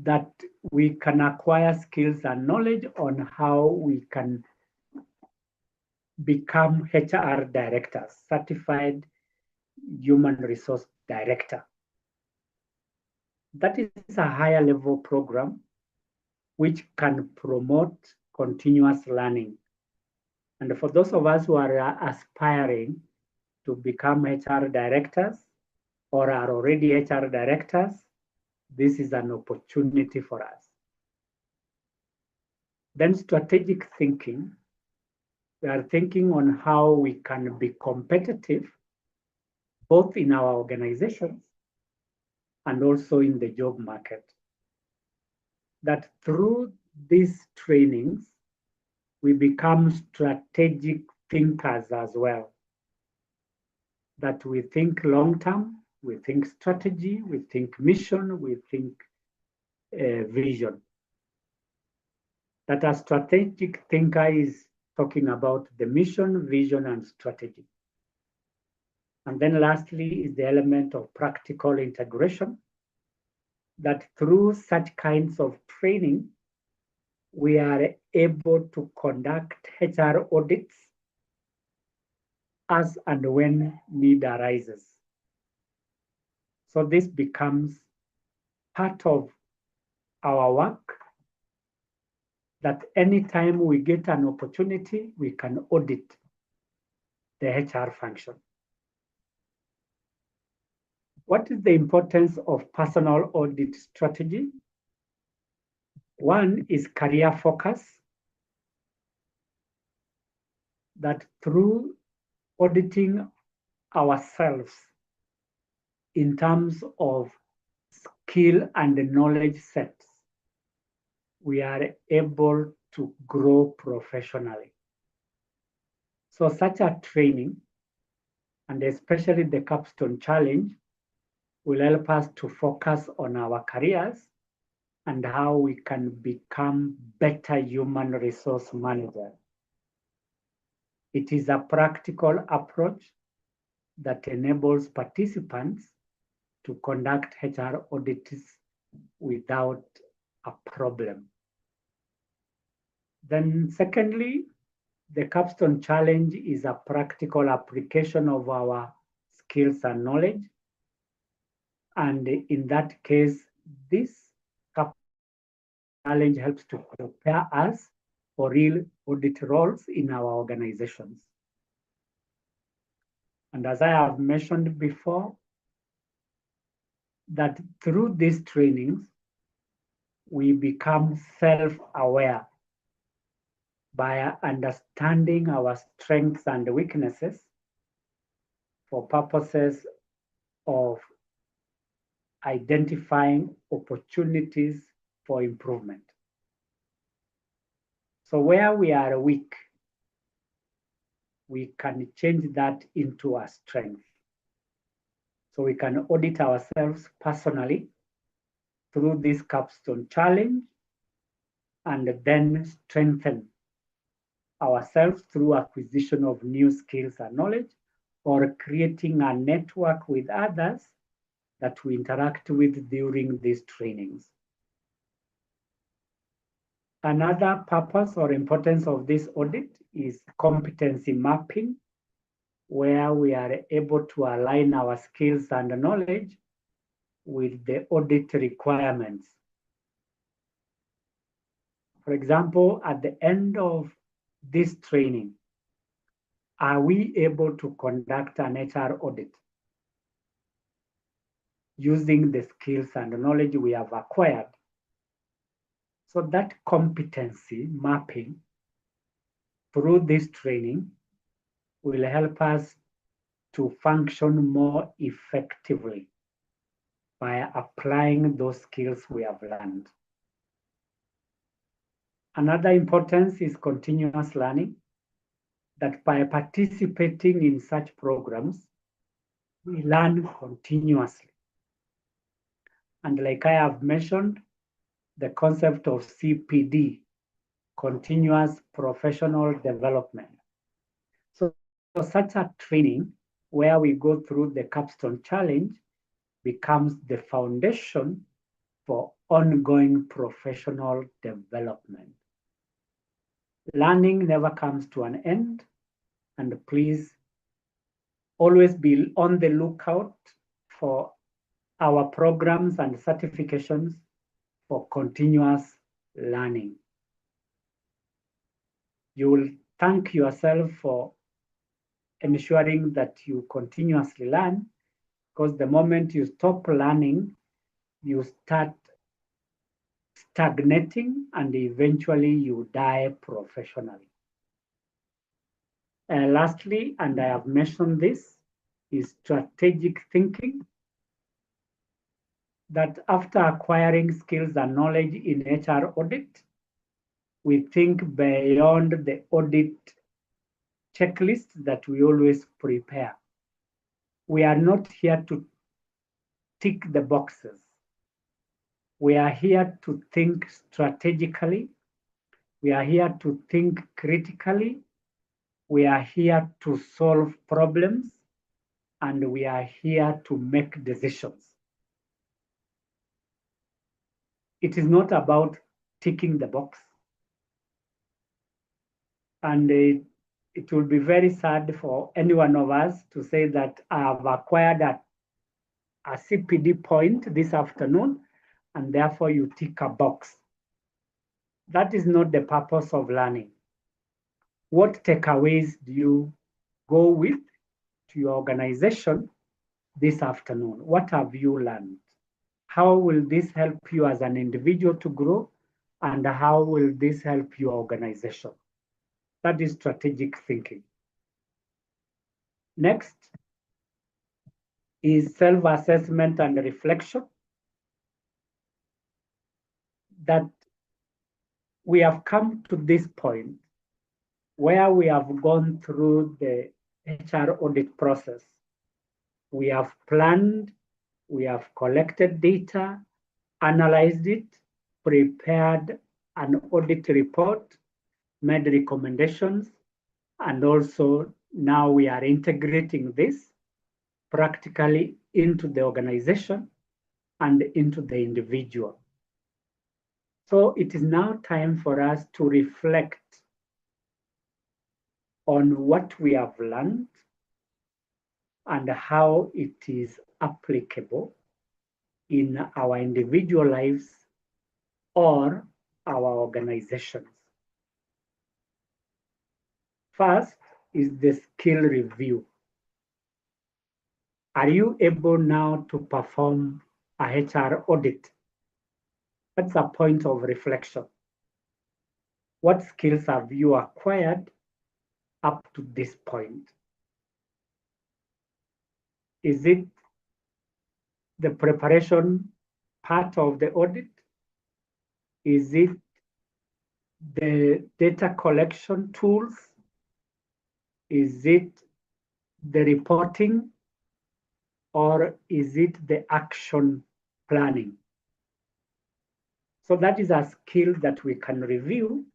that we can acquire skills and knowledge on how we can become HR directors, certified human resource director. That is a higher level program which can promote continuous learning. And for those of us who are aspiring to become HR directors or are already HR directors, this is an opportunity for us. Then strategic thinking. We are thinking on how we can be competitive both in our organizations and also in the job market. That through these trainings, we become strategic thinkers as well. That we think long-term, we think strategy, we think mission, we think vision. That a strategic thinker is talking about the mission, vision, and strategy. And then lastly is the element of practical integration, that through such kinds of training, we are able to conduct HR audits as and when need arises. So this becomes part of our work, that anytime we get an opportunity, we can audit the HR function. What is the importance of personal audit strategy? One is career focus, that through auditing ourselves in terms of skill and knowledge sets, we are able to grow professionally. So such a training, and especially the Capstone Challenge, will help us to focus on our careers and how we can become better human resource managers. It is a practical approach that enables participants to conduct HR audits without a problem. Then secondly, the Capstone Challenge is a practical application of our skills and knowledge. And in that case, this Capstone Challenge helps to prepare us for real audit roles in our organizations. And as I have mentioned before, that through these trainings, we become self-aware by understanding our strengths and weaknesses for purposes of identifying opportunities for improvement. So where we are weak, we can change that into a strength. So we can audit ourselves personally through this Capstone Challenge, and then strengthen ourselves through acquisition of new skills and knowledge, or creating a network with others that we interact with during these trainings. Another purpose or importance of this audit is competency mapping, where we are able to align our skills and knowledge with the audit requirements. For example, at the end of this training, are we able to conduct an HR audit using the skills and knowledge we have acquired? So that competency mapping through this training will help us to function more effectively by applying those skills we have learned. Another importance is continuous learning, that by participating in such programs, we learn continuously. And like I have mentioned, the concept of CPD, continuous professional development. So such a training where we go through the Capstone Challenge becomes the foundation for ongoing professional development. Learning never comes to an end, and please always be on the lookout for our programs and certifications for continuous learning. You will thank yourself for ensuring that you continuously learn, because the moment you stop learning, you start stagnating and eventually you die professionally. Lastly, and I have mentioned this, is strategic thinking, that after acquiring skills and knowledge in HR audit, we think beyond the audit checklist that we always prepare. We are not here to tick the boxes. We are here to think strategically. We are here to think critically. We are here to solve problems, and we are here to make decisions. It is not about ticking the box. And it will be very sad for any one of us to say that I have acquired a CPD point this afternoon, and therefore you tick a box. That is not the purpose of learning. What takeaways do you go with to your organization this afternoon? What have you learned? How will this help you as an individual to grow? And how will this help your organization? That is strategic thinking. Next is self-assessment and reflection. That we have come to this point where we have gone through the HR audit process. We have planned, we have collected data, analyzed it, prepared an audit report, made recommendations, and also now we are integrating this practically into the organization and into the individual. So it is now time for us to reflect on what we have learned and how it is applicable in our individual lives or our organizations. First is the skill review. Are you able now to perform a HR audit? That's a point of reflection. What skills have you acquired up to this point? Is it the preparation part of the audit? Is it the data collection tools? Is it the reporting? Or is it the action planning? So that is a skill that we can review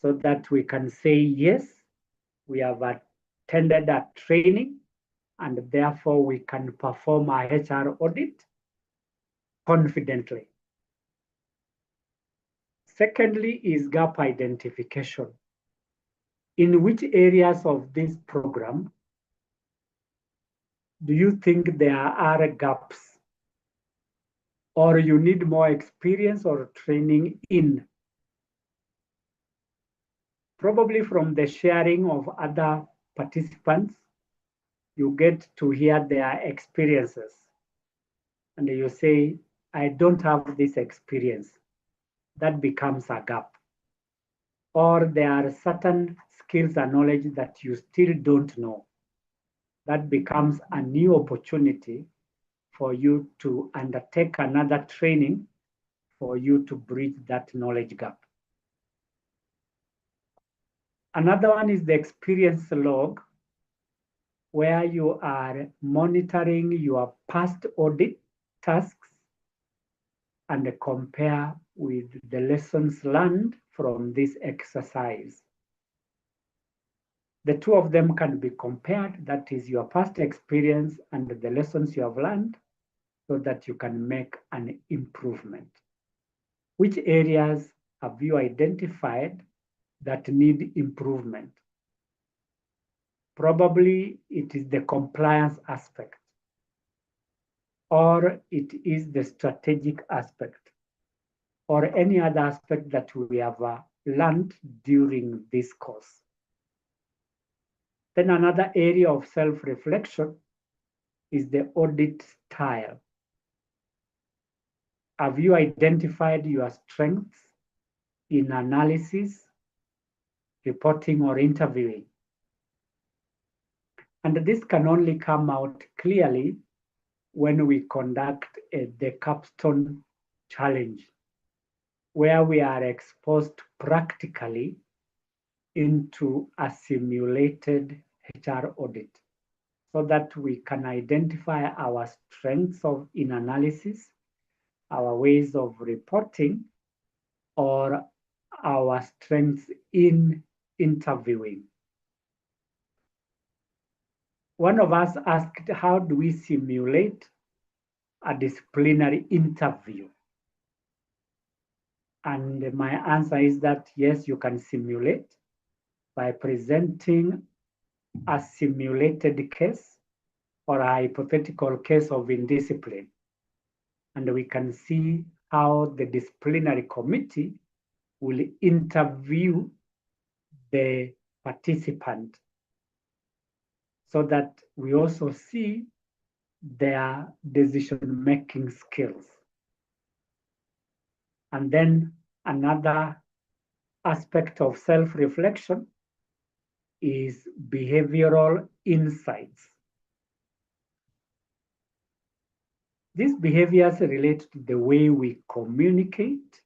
so that we can say, yes, we have attended a training and therefore we can perform our HR audit confidently. Secondly is gap identification. In which areas of this program do you think there are gaps or you need more experience or training in? Probably from the sharing of other participants, you get to hear their experiences. And you say, I don't have this experience. That becomes a gap. Or there are certain skills and knowledge that you still don't know. That becomes a new opportunity for you to undertake another training for you to bridge that knowledge gap. Another one is the experience log, where you are monitoring your past audit tasks and compare with the lessons learned from this exercise. The two of them can be compared, that is your past experience and the lessons you have learned, so that you can make an improvement. Which areas have you identified that need improvement? Probably it is the compliance aspect, or it is the strategic aspect, or any other aspect that we have learned during this course. Then another area of self-reflection is the audit style. Have you identified your strengths in analysis, reporting, or interviewing? And this can only come out clearly when we conduct the capstone challenge, where we are exposed practically into a simulated HR audit, so that we can identify our strengths in analysis, our ways of reporting, or our strengths in interviewing. One of us asked, how do we simulate a disciplinary interview? And my answer is that yes, you can simulate by presenting a simulated case or a hypothetical case of indiscipline. And we can see how the disciplinary committee will interview the participant so that we also see their decision-making skills. And then another aspect of self-reflection is behavioral insights. These behaviors relate to the way we communicate,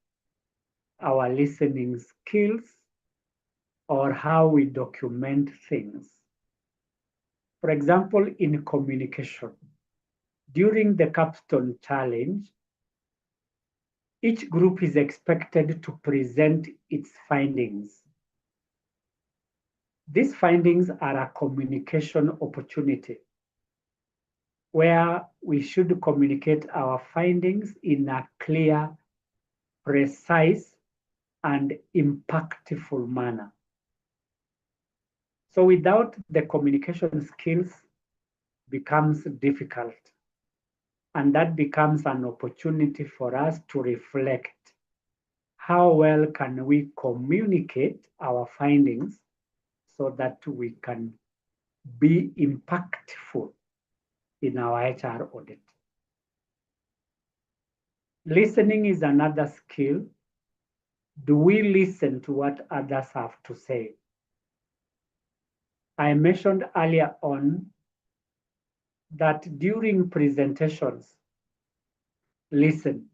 our listening skills, or how we document things. For example, in communication, during the capstone challenge, each group is expected to present its findings. These findings are a communication opportunity where we should communicate our findings in a clear, precise, and impactful manner. So without the communication skills becomes difficult. And that becomes an opportunity for us to reflect. How well can we communicate our findings so that we can be impactful in our HR audit? Listening is another skill. Do we listen to what others have to say? I mentioned earlier on that during presentations, listen.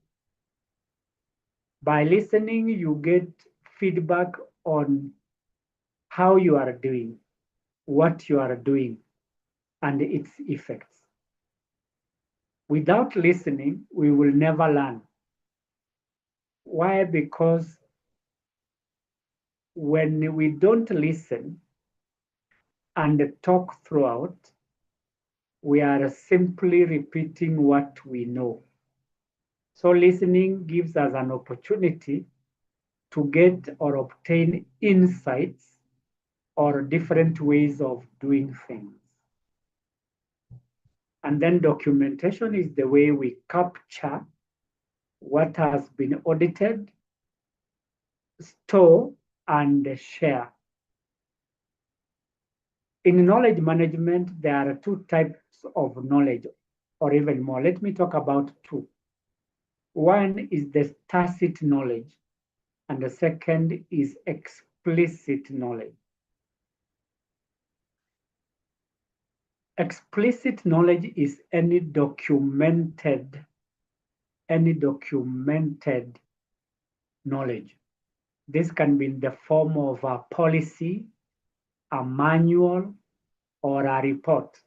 By listening, you get feedback on how you are doing, what you are doing, and its effects. Without listening, we will never learn. Why? Because when we don't listen and talk throughout, we are simply repeating what we know. So listening gives us an opportunity to get or obtain insights or different ways of doing things. And then documentation is the way we capture what has been audited, store, and share. In knowledge management, there are two types of knowledge, or even more. Let me talk about two. One is the tacit knowledge, and the second is explicit knowledge. Explicit knowledge is any documented knowledge. This can be in the form of a policy, a manual, or a report.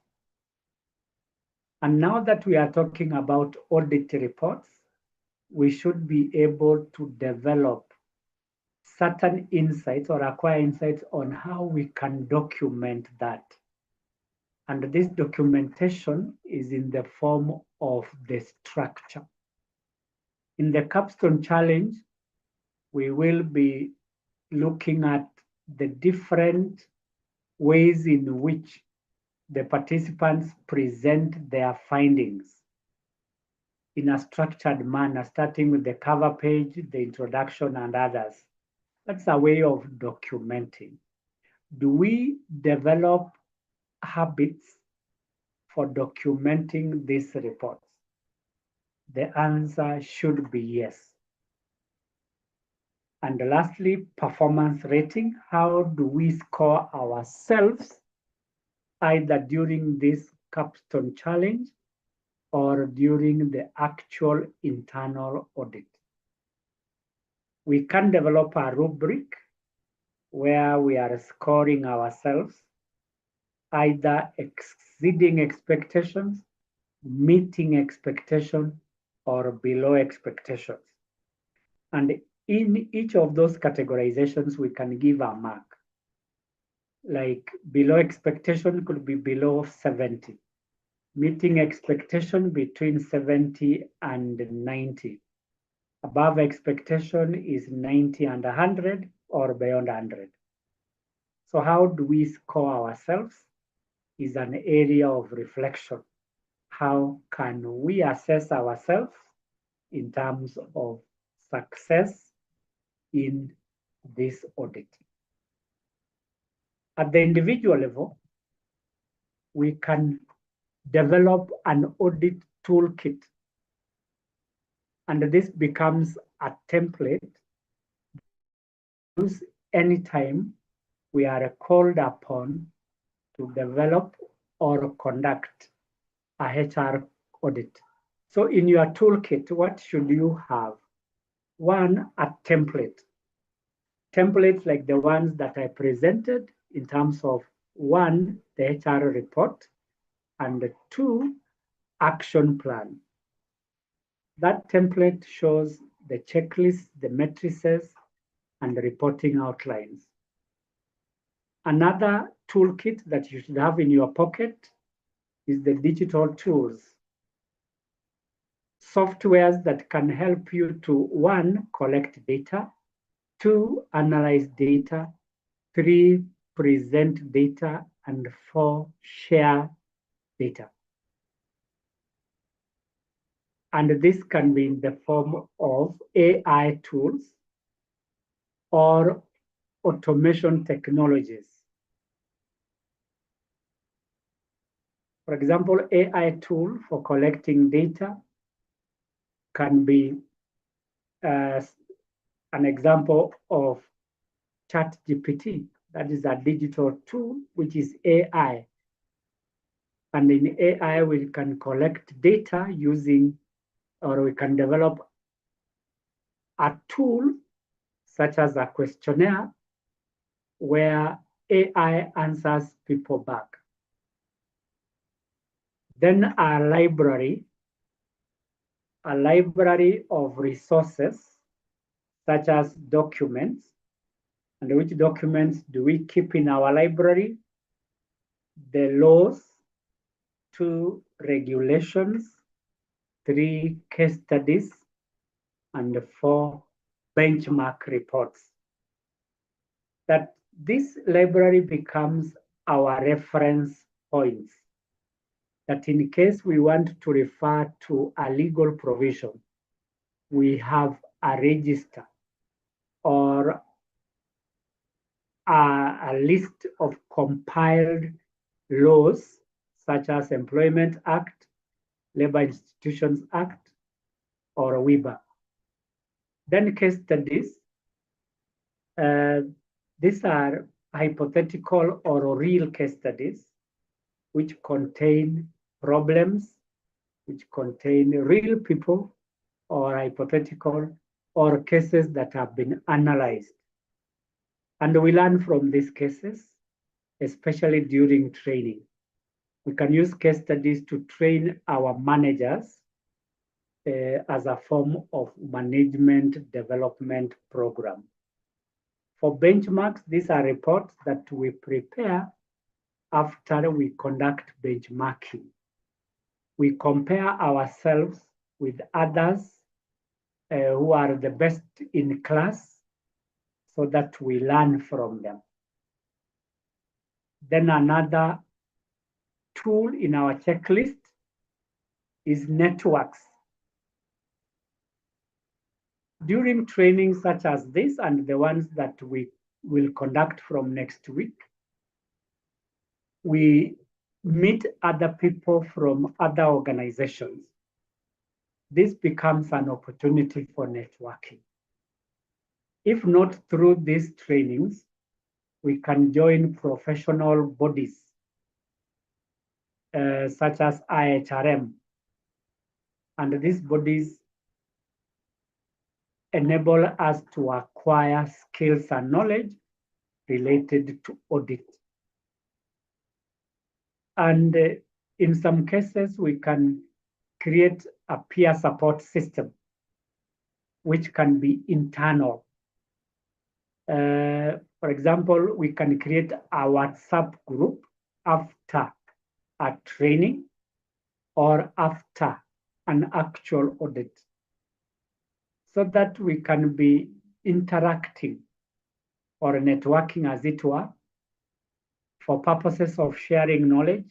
And now that we are talking about audit reports, we should be able to develop certain insights or acquire insights on how we can document that. And this documentation is in the form of the structure. In the capstone challenge, we will be looking at the different ways in which the participants present their findings in a structured manner, starting with the cover page, the introduction, and others. That's a way of documenting. Do we develop habits for documenting these reports? The answer should be yes. And lastly, performance rating. How do we score ourselves either during this capstone challenge or during the actual internal audit? We can develop a rubric where we are scoring ourselves, either exceeding expectations, meeting expectations, or below expectations. And in each of those categorizations, we can give a mark. Like below expectation could be below 70. Meeting expectation between 70 and 90. Above expectation is 90 and 100 or beyond 100. So how do we score ourselves? is an area of reflection. How can we assess ourselves in terms of success in this audit? At the individual level, we can develop an audit toolkit, and this becomes a template used anytime we are called upon to develop or conduct a HR audit. So in your toolkit, what should you have? One, a template. Templates like the ones that I presented in terms of one, the HR report, and two, action plan. That template shows the checklist, the matrices, and the reporting outlines. Another toolkit that you should have in your pocket is the digital tools. Softwares that can help you to, one, collect data, two, analyze data, three, present data, and four, share data. And this can be in the form of AI tools or automation technologies. For example, AI tool for collecting data can be an example of ChatGPT. That is a digital tool, which is AI. And in AI, we can collect data using, or we can develop a tool such as a questionnaire where AI answers people back. Then a library of resources such as documents. And which documents do we keep in our library? The laws, 2, regulations, 3, case studies, and 4, benchmark reports. That this library becomes our reference points. That in case we want to refer to a legal provision, we have a register or a list of compiled laws such as Employment Act, Labor Institutions Act, or WIBA. Then case studies. These are hypothetical or real case studies which contain problems, which contain real people or hypothetical or cases that have been analyzed. And we learn from these cases, especially during training. We can use case studies to train our managers as a form of management development program. For benchmarks, these are reports that we prepare after we conduct benchmarking. We compare ourselves with others who are the best in class so that we learn from them. Then another tool in our checklist is networks. During training such as this and the ones that we will conduct from next week, we meet other people from other organizations. This becomes an opportunity for networking. If not through these trainings, we can join professional bodies such as IHRM. And these bodies enable us to acquire skills and knowledge related to audit. And in some cases, we can create a peer support system, which can be internal. For example, we can create a WhatsApp group after a training or after an actual audit, so that we can be interacting or networking, as it were, for purposes of sharing knowledge,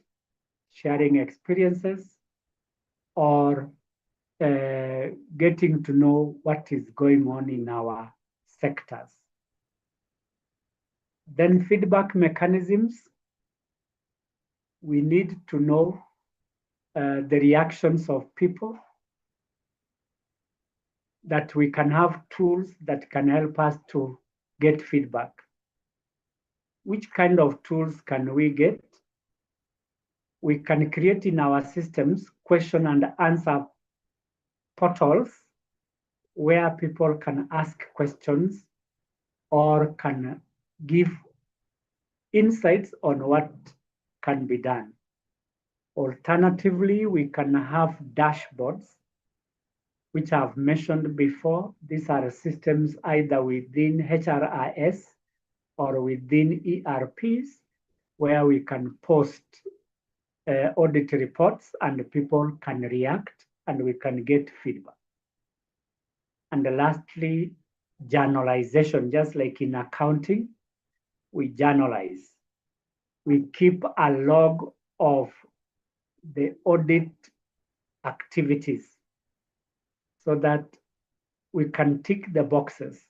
sharing experiences, or getting to know what is going on in our sectors. Then feedback mechanisms. We need to know the reactions of people, that we can have tools that can help us to get feedback. Which kind of tools can we get? We can create in our systems question and answer portals where people can ask questions or can give insights on what can be done. Alternatively, we can have dashboards, which I've mentioned before. These are systems either within HRIS or within ERPs, where we can post audit reports and people can react and we can get feedback. And lastly, journalization. Just like in accounting, we journalize. We keep a log of the audit activities so that we can tick the boxes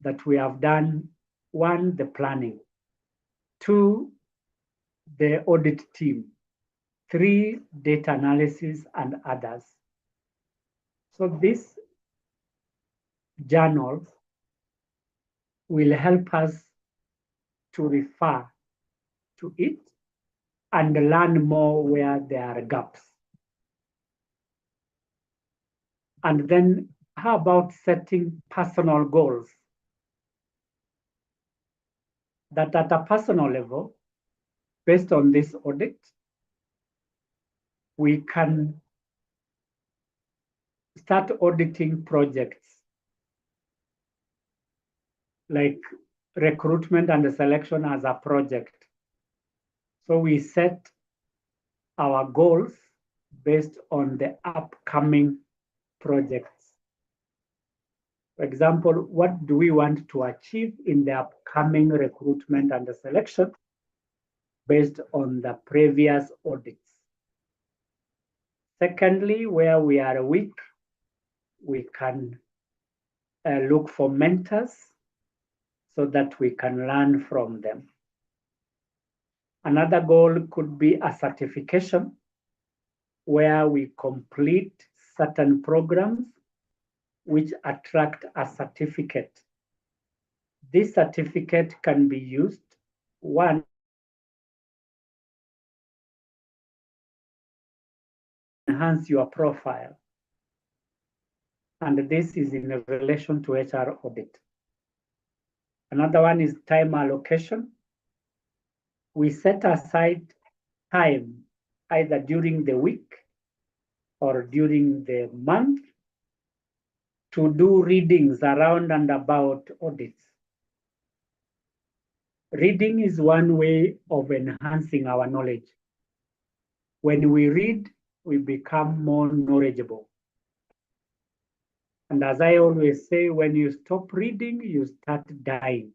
that we have done. 1, the planning. 2, the audit team. 3, data analysis and others. So this journal will help us to refer to it and learn more where there are gaps. And then how about setting personal goals? That at a personal level, based on this audit, we can start auditing projects like recruitment and selection as a project. So we set our goals based on the upcoming projects. For example, what do we want to achieve in the upcoming recruitment and selection based on the previous audits? Secondly, where we are weak, we can look for mentors so that we can learn from them. Another goal could be a certification where we complete certain programs which attract a certificate. This certificate can be used, 1, enhance your profile. And this is in relation to HR audit. Another one is time allocation. We set aside time either during the week or during the month to do readings around and about audits. Reading is one way of enhancing our knowledge. When we read, we become more knowledgeable. And as I always say, when you stop reading, you start dying.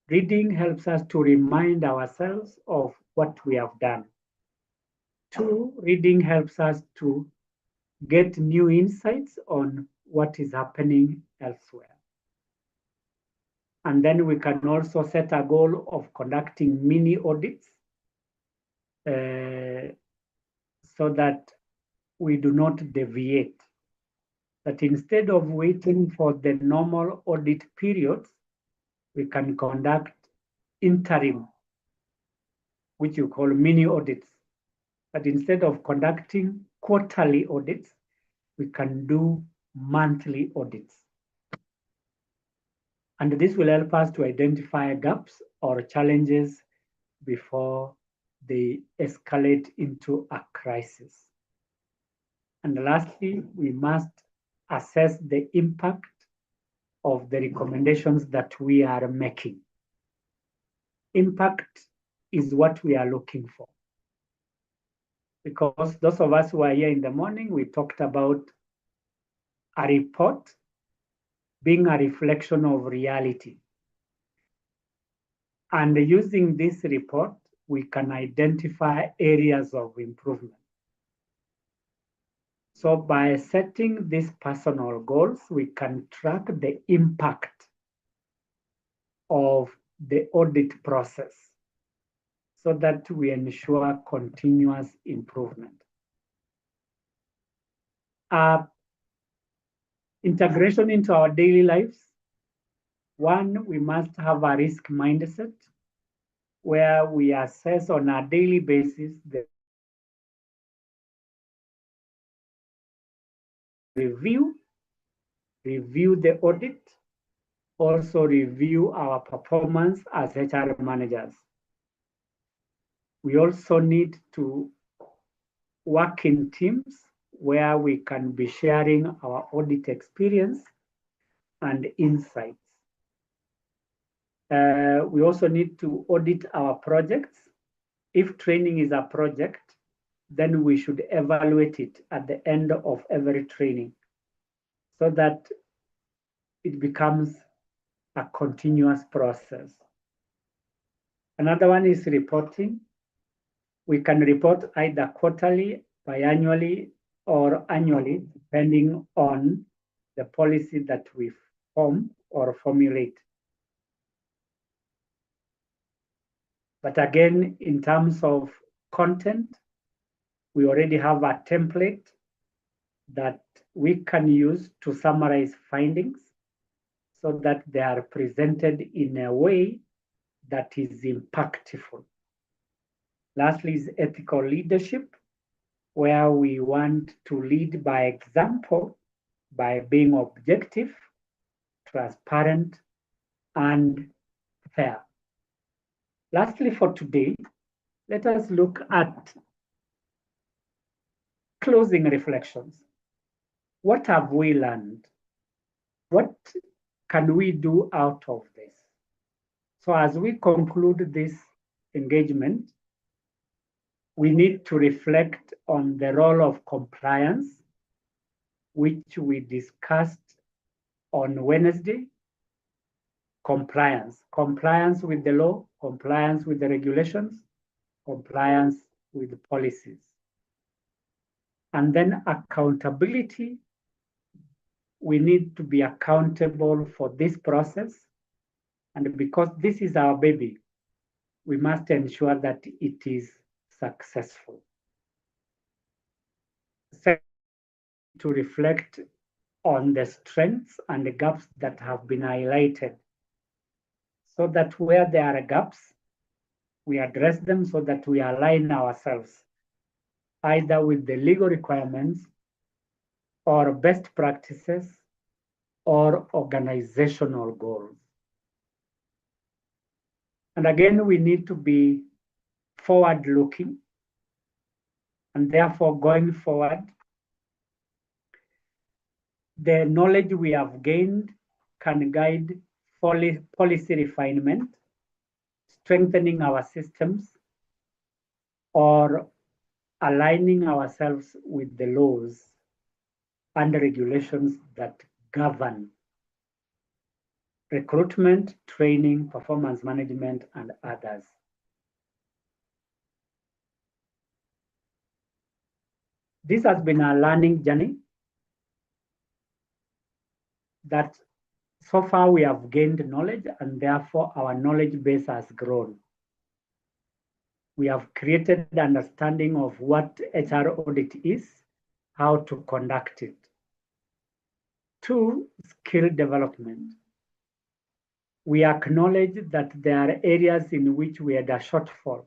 Reading helps us to remind ourselves of what we have done. 2, reading helps us to get new insights on what is happening elsewhere. And then we can also set a goal of conducting mini audits so that we do not deviate. That instead of waiting for the normal audit periods, we can conduct interim, which you call mini audits. But instead of conducting quarterly audits, we can do monthly audits. And this will help us to identify gaps or challenges before they escalate into a crisis. And lastly, we must assess the impact of the recommendations that we are making. Impact is what we are looking for. Because those of us who are here in the morning, we talked about a report being a reflection of reality. And using this report, we can identify areas of improvement. So by setting these personal goals, we can track the impact of the audit process so that we ensure continuous improvement. Integration into our daily lives. One, we must have a risk mindset where we assess on a daily basis the review the audit, also review our performance as HR managers. We also need to work in teams where we can be sharing our audit experience and insights. We also need to audit our projects. If training is a project, then we should evaluate it at the end of every training so that it becomes a continuous process. Another one is reporting. We can report either quarterly, biannually, or annually, depending on the policy that we form or formulate. But again, in terms of content, we already have a template that we can use to summarize findings so that they are presented in a way that is impactful. Lastly is ethical leadership, where we want to lead by example by being objective, transparent, and fair. Lastly, for today, let us look at closing reflections. What have we learned? What can we do out of this? So as we conclude this engagement, we need to reflect on the role of compliance, which we discussed on Wednesday. Compliance with the law, compliance with the regulations, compliance with the policies. And then accountability. We need to be accountable for this process. And because this is our baby, we must ensure that it is successful. Second, to reflect on the strengths and the gaps that have been highlighted, so that where there are gaps, we address them so that we align ourselves either with the legal requirements or best practices or organizational goals. And again, we need to be forward-looking, and therefore going forward, the knowledge we have gained can guide policy refinement, strengthening our systems, or aligning ourselves with the laws and regulations that govern recruitment, training, performance management, and others. This has been a learning journey that so far we have gained knowledge, and therefore our knowledge base has grown. We have created the understanding of what HR audit is, how to conduct it. 2, skill development. We acknowledge that there are areas in which we had a shortfall,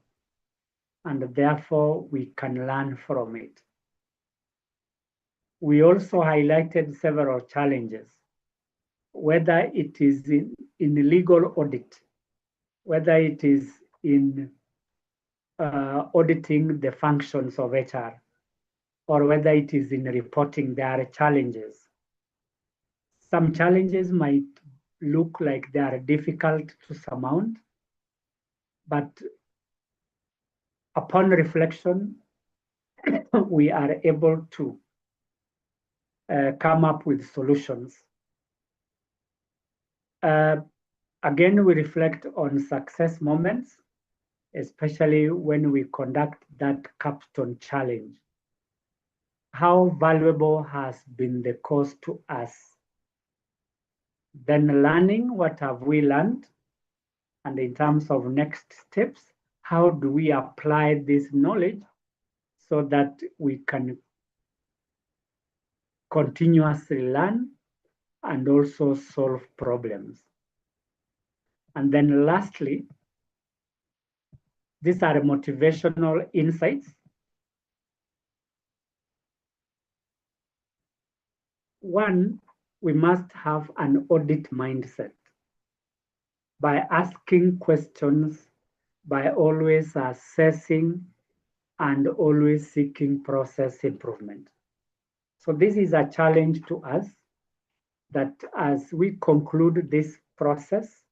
and therefore we can learn from it. We also highlighted several challenges, whether it is in legal audit, whether it is in auditing the functions of HR, or whether it is in reporting, there are challenges. Some challenges might look like they are difficult to surmount, but upon reflection, we are able to come up with solutions. Again, we reflect on success moments, especially when we conduct that capstone challenge. How valuable has been the course to us? Then learning, what have we learned? And in terms of next steps, how do we apply this knowledge so that we can continuously learn and also solve problems? And then lastly, these are motivational insights. One, we must have an audit mindset by asking questions, by always assessing and always seeking process improvement. So this is a challenge to us that as we conclude this process,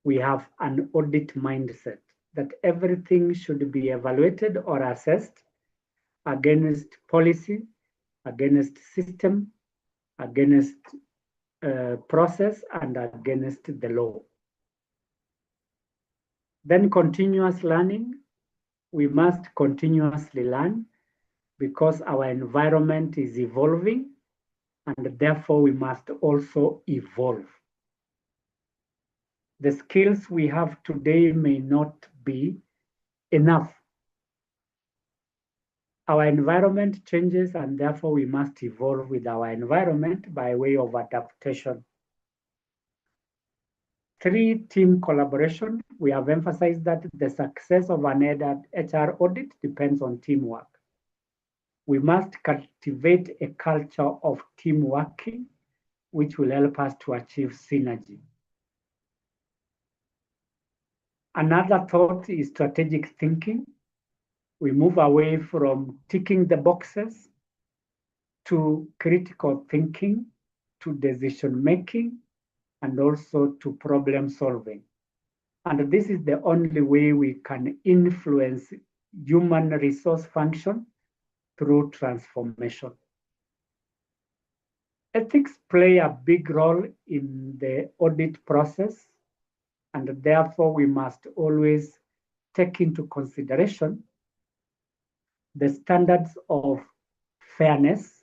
we have an audit mindset that everything should be evaluated or assessed against policy, against system, against process, and against the law. Then continuous learning. We must continuously learn because our environment is evolving, and therefore we must also evolve. The skills we have today may not be enough. Our environment changes, and therefore we must evolve with our environment by way of adaptation. 3, team collaboration. We have emphasized that the success of an HR audit depends on teamwork. We must cultivate a culture of team working, which will help us to achieve synergy. Another thought is strategic thinking. We move away from ticking the boxes to critical thinking, to decision making, and also to problem solving. And this is the only way we can influence human resource function through transformation. Ethics play a big role in the audit process, and therefore we must always take into consideration the standards of fairness,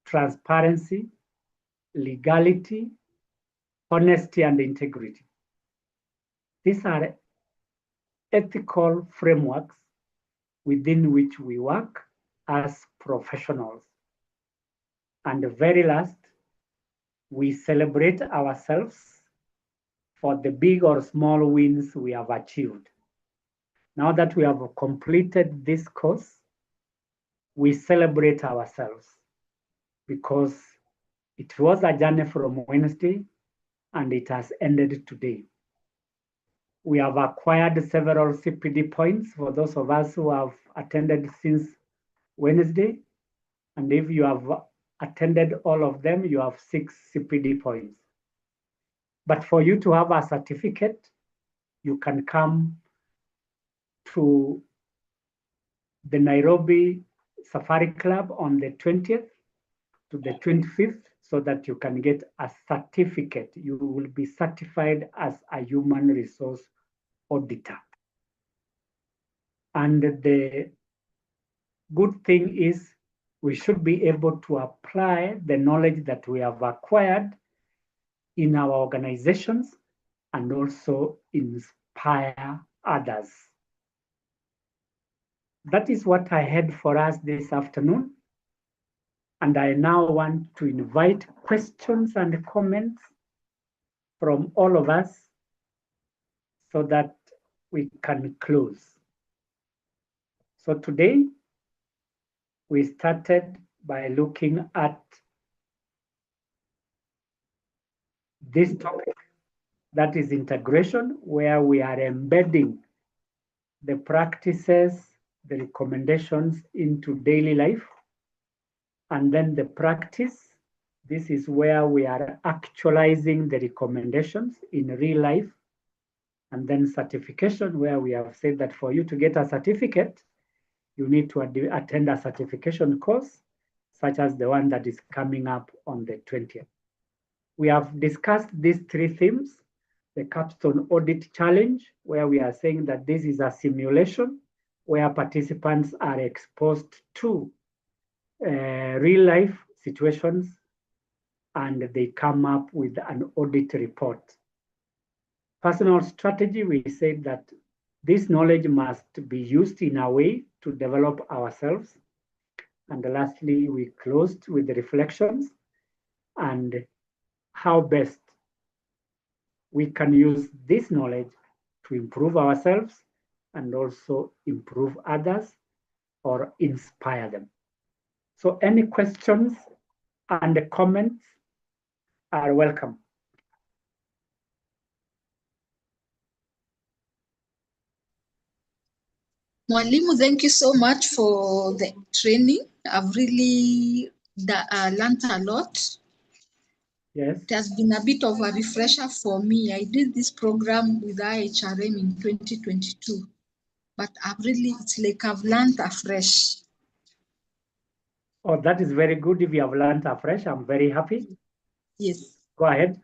transparency, legality, honesty, and integrity. These are ethical frameworks within which we work as professionals. And the very last, we celebrate ourselves for the big or small wins we have achieved. Now that we have completed this course, we celebrate ourselves because it was a journey from Wednesday and it has ended today. We have acquired several CPD points for those of us who have attended since Wednesday. And if you have attended all of them, you have 6 CPD points. But for you to have a certificate, you can come to the Nairobi Safari Club on the 20th to the 25th so that you can get a certificate. You will be certified as a human resource auditor. And the good thing is we should be able to apply the knowledge that we have acquired in our organizations and also inspire others. That is what I had for us this afternoon. And I now want to invite questions and comments from all of us so that we can close. So today, we started by looking at this topic, that is integration, where we are embedding the practices, the recommendations into daily life. And then the practice, this is where we are actualizing the recommendations in real life. And then certification, where we have said that for you to get a certificate, you need to attend a certification course, such as the one that is coming up on the 20th. We have discussed these 3 themes, the capstone audit challenge, where we are saying that this is a simulation where participants are exposed to real life situations and they come up with an audit report. Personal strategy, we said that this knowledge must be used in a way to develop ourselves. And lastly, we closed with the reflections and how best we can use this knowledge to improve ourselves and also improve others or inspire them. So any questions and comments are welcome. Mwalimu, thank you so much for the training. I've really learned a lot. Yes. It has been a bit of a refresher for me. I did this program with IHRM in 2022, but it's like I've learned afresh. Oh, that is very good. If you have learned afresh, I'm very happy. Yes. Go ahead.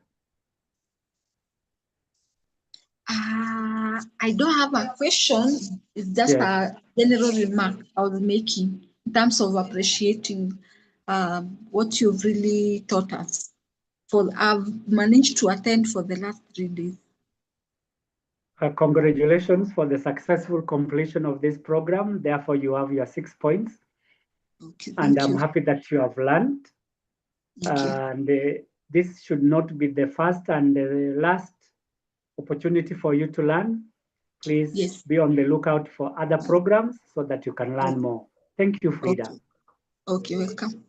I don't have a question. It's just a general remark I was making in terms of appreciating what you've really taught us. I've managed to attend for the last 3 days. Congratulations for the successful completion of this program. Therefore, you have your 6 points. Okay, and I'm happy that you have learned. And this should not be the first and the last opportunity for you to learn. Please be on the lookout for other programs so that you can learn more. Thank you, Frida. Okay, welcome.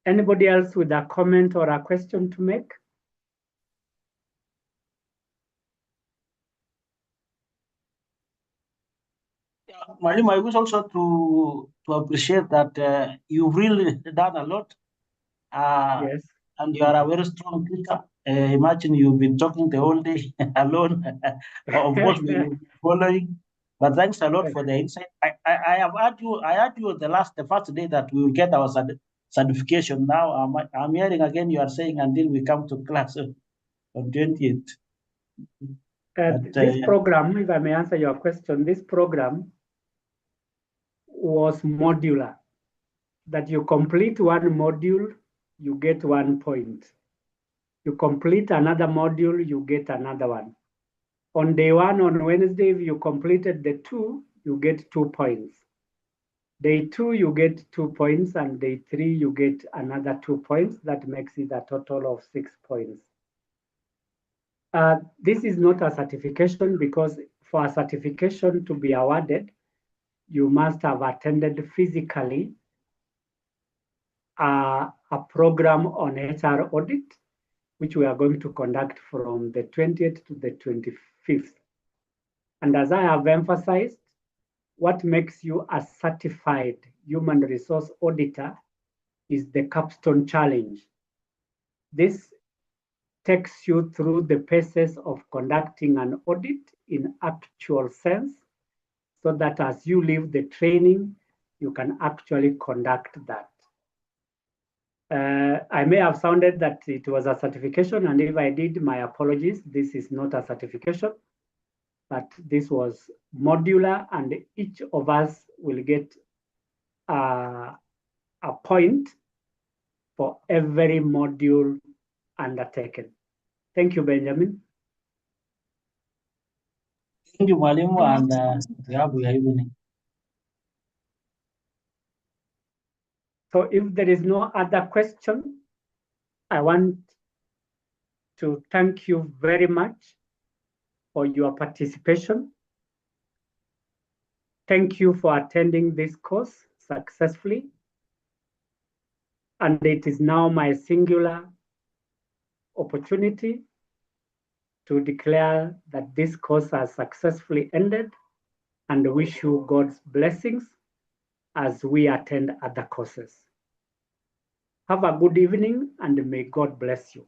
Anybody else with a comment or a question to make? Malim, I wish also to appreciate that you've really done a lot. Yes. And you are a very strong speaker. Imagine you've been talking the whole day alone. Of course, we will be following. But thanks a lot for the insight. I have heard you the first day that we will get our certification. Now I'm hearing again you are saying until we come to class on 20th. This program, if I may answer your question, this program was modular. That you complete one module, you get 1 point. You complete another module, you get another one. On day 1, on Wednesday, if you completed the 2, you get 2 points. Day 2, you get 2 points, and day 3, you get another 2 points. That makes it a total of 6 points. This is not a certification because for a certification to be awarded, you must have attended physically a program on HR audit, which we are going to conduct from the 20th to the 25th. And as I have emphasized, what makes you a certified human resource auditor is the capstone challenge. This takes you through the paces of conducting an audit in actual sense, so that as you leave the training, you can actually conduct that. I may have sounded that it was a certification, and if I did, my apologies. This is not a certification, but this was modular, and each of us will get a point for every module undertaken. Thank you, Benjamin. Thank you, Mwalimu, and we have your evening. So if there is no other question, I want to thank you very much for your participation. Thank you for attending this course successfully. And it is now my singular opportunity to declare that this course has successfully ended and wish you God's blessings as we attend other courses. Have a good evening and may God bless you.